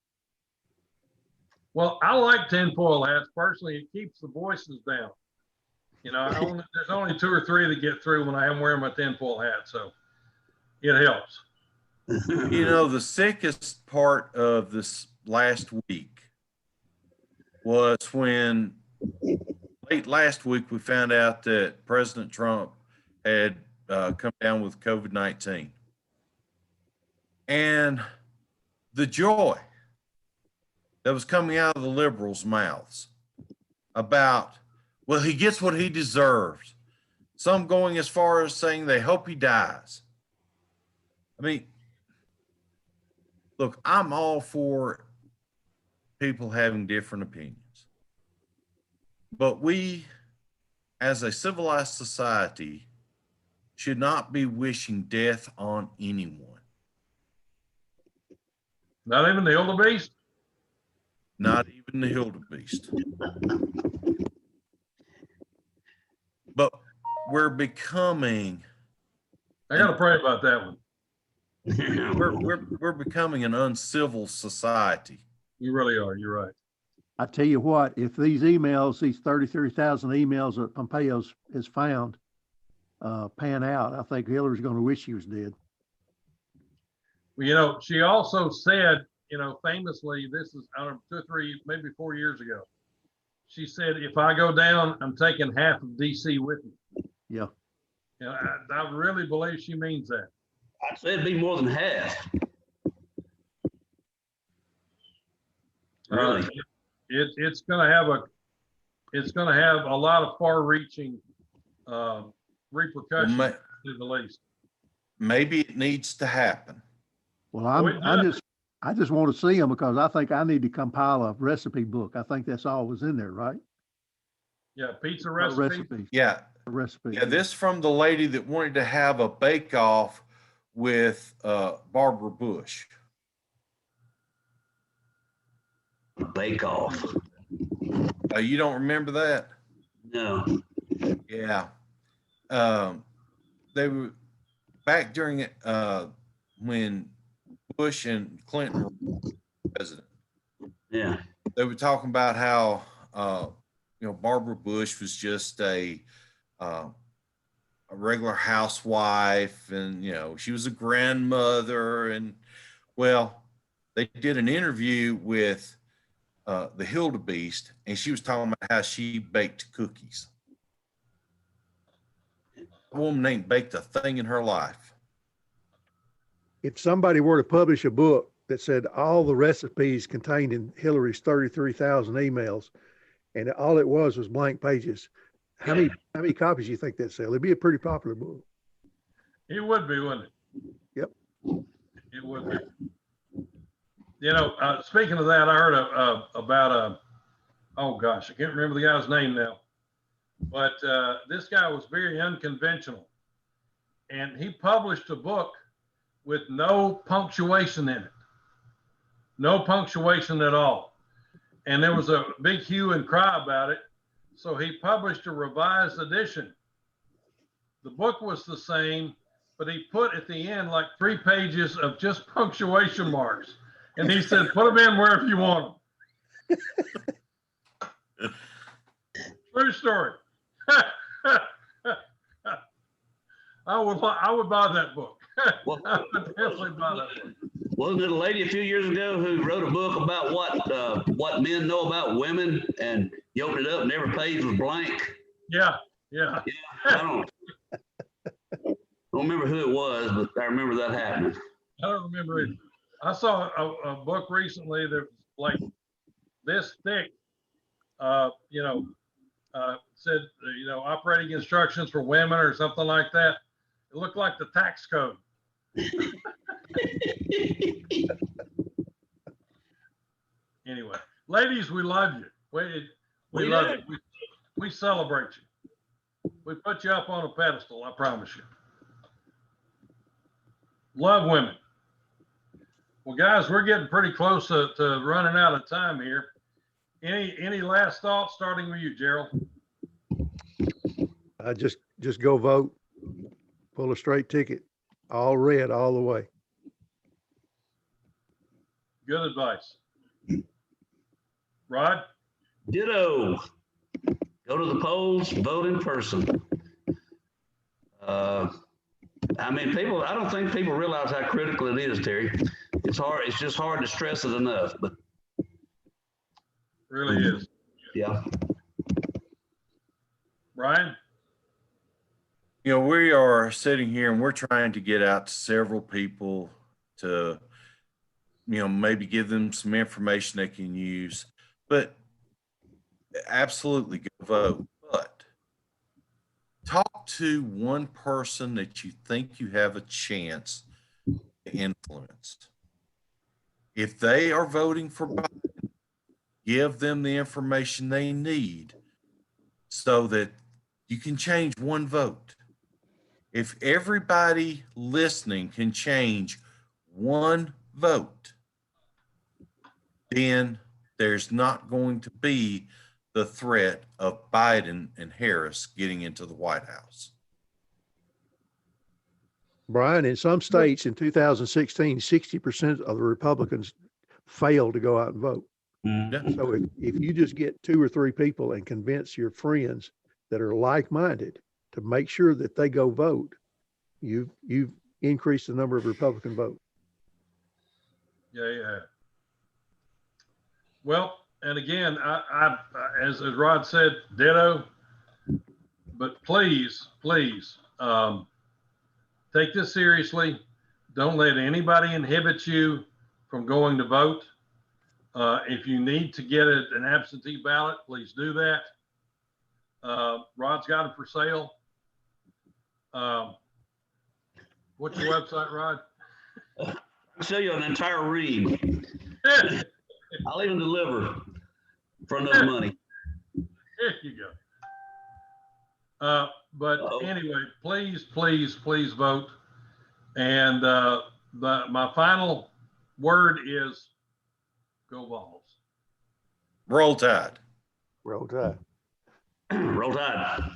Well, I like tinfoil hats personally. It keeps the voices down. You know, there's only 2 or 3 that get through when I am wearing my tinfoil hat, so it helps. You know, the sickest part of this last week was when late last week we found out that President Trump had come down with COVID-19. And the joy that was coming out of the liberals' mouths about, well, he gets what he deserves. Some going as far as saying they hope he dies. I mean, look, I'm all for people having different opinions, but we, as a civilized society, should not be wishing death on anyone. Not even the wildebeest? Not even the wildebeest. But we're becoming I got to pray about that one. we're becoming an uncivil society. You really are. You're right. I tell you what, if these emails, these 33,000 emails that Pompeo has found pan out, I think Hillary's going to wish she was dead. Well, you know, she also said, you know, famously, this is, I don't know, 2 or 3, maybe 4 years ago. She said, if I go down, I'm taking half of DC with me. Yeah. You know, I really believe she means that. I'd say it'd be more than half. Really? It's going to have a lot of far-reaching repercussions, Well, to the least. maybe it needs to happen. Well, I just want to see them because I think I need to compile a recipe book. I think that's all was in there, right? Yeah, pizza A recipe. recipe. Yeah. A recipe. Yeah, this from the lady that wanted to have a bake-off with Barbara Bush. Bake off. You don't remember that? No. Yeah. They were back during it when Bush and Clinton were president. Yeah. They were talking about how Barbara Bush was just a regular housewife, and she was a grandmother, and well, they did an interview with the wildebeest, and she was talking about how she baked cookies. The woman ain't baked a thing in her life. If somebody were to publish a book that said all the recipes contained in Hillary's 33,000 emails, and all it was blank pages, how many copies do you think that'd sell? It'd be a pretty popular book. It would be, wouldn't it? Yep. It would be. Speaking of that, I heard about oh gosh, I can't remember the guy's name now, but this guy was very unconventional, and he published a book with no punctuation in it, no punctuation at all. And there was a big hue and cry about it. So he published a revised edition. The book was the same, but he put at the end like 3 pages of just punctuation marks. And he said, put them in wherever you want them. True story. I would buy that book. Well, I would definitely buy that book. wasn't it a lady a few years ago who wrote a book about what men know about women, and you open it up and every page was blank? Yeah. I don't remember who it was, but I remember that happening. I don't remember it. I saw a book recently that was like this thick, said, operating instructions for women or something like that. It looked like the tax code. Anyway, ladies, we love you. We love you. We celebrate you. We put you up on a pedestal, I promise you. Love women. Well, guys, we're getting pretty close to running out of time here. Any last thoughts, starting with you, Gerald? Just go vote. Pull a straight ticket. All red all the way. Good advice. Rod? Ditto. Go to the polls, vote in person. I don't think people realize how critical it is, Terry. It's hard. It's just hard to stress it enough, but Really is. yeah. Brian? We are sitting here and we're trying to get out to several people to, maybe give them some information they can use, but absolutely go vote. But talk to one person that you think you have a chance to influence. If they are voting for Biden, give them the information they need so that you can change one vote. If everybody listening can change one vote, then there's not going to be the threat of Biden and Harris getting into the White House. Brian, in some states in 2016, 60% of the Republicans failed to go out and vote. Mhm. So if you just get 2 or 3 people and convince your friends that are like-minded to make sure that they go vote, you've increased the number of Republican votes. Yeah. Well, and again, I as Rod said, ditto. But please, take this seriously. Don't let anybody inhibit you from going to vote. If you need to get an absentee ballot, please do that. Rod's got them for sale. What's your website, Rod? I'll show you an entire ream. I'll even deliver for enough money. There you go. But anyway, please vote. And my final word is go Vols. Roll Tide. Roll Tide. Roll Tide.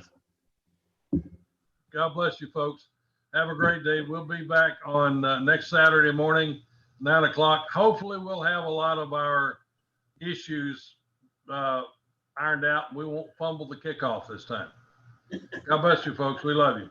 God bless you, folks. Have a great day. We'll be back on next Saturday morning, 9 o'clock. Hopefully we'll have a lot of our issues ironed out. We won't fumble the kickoff this time. God bless you, folks. We love you.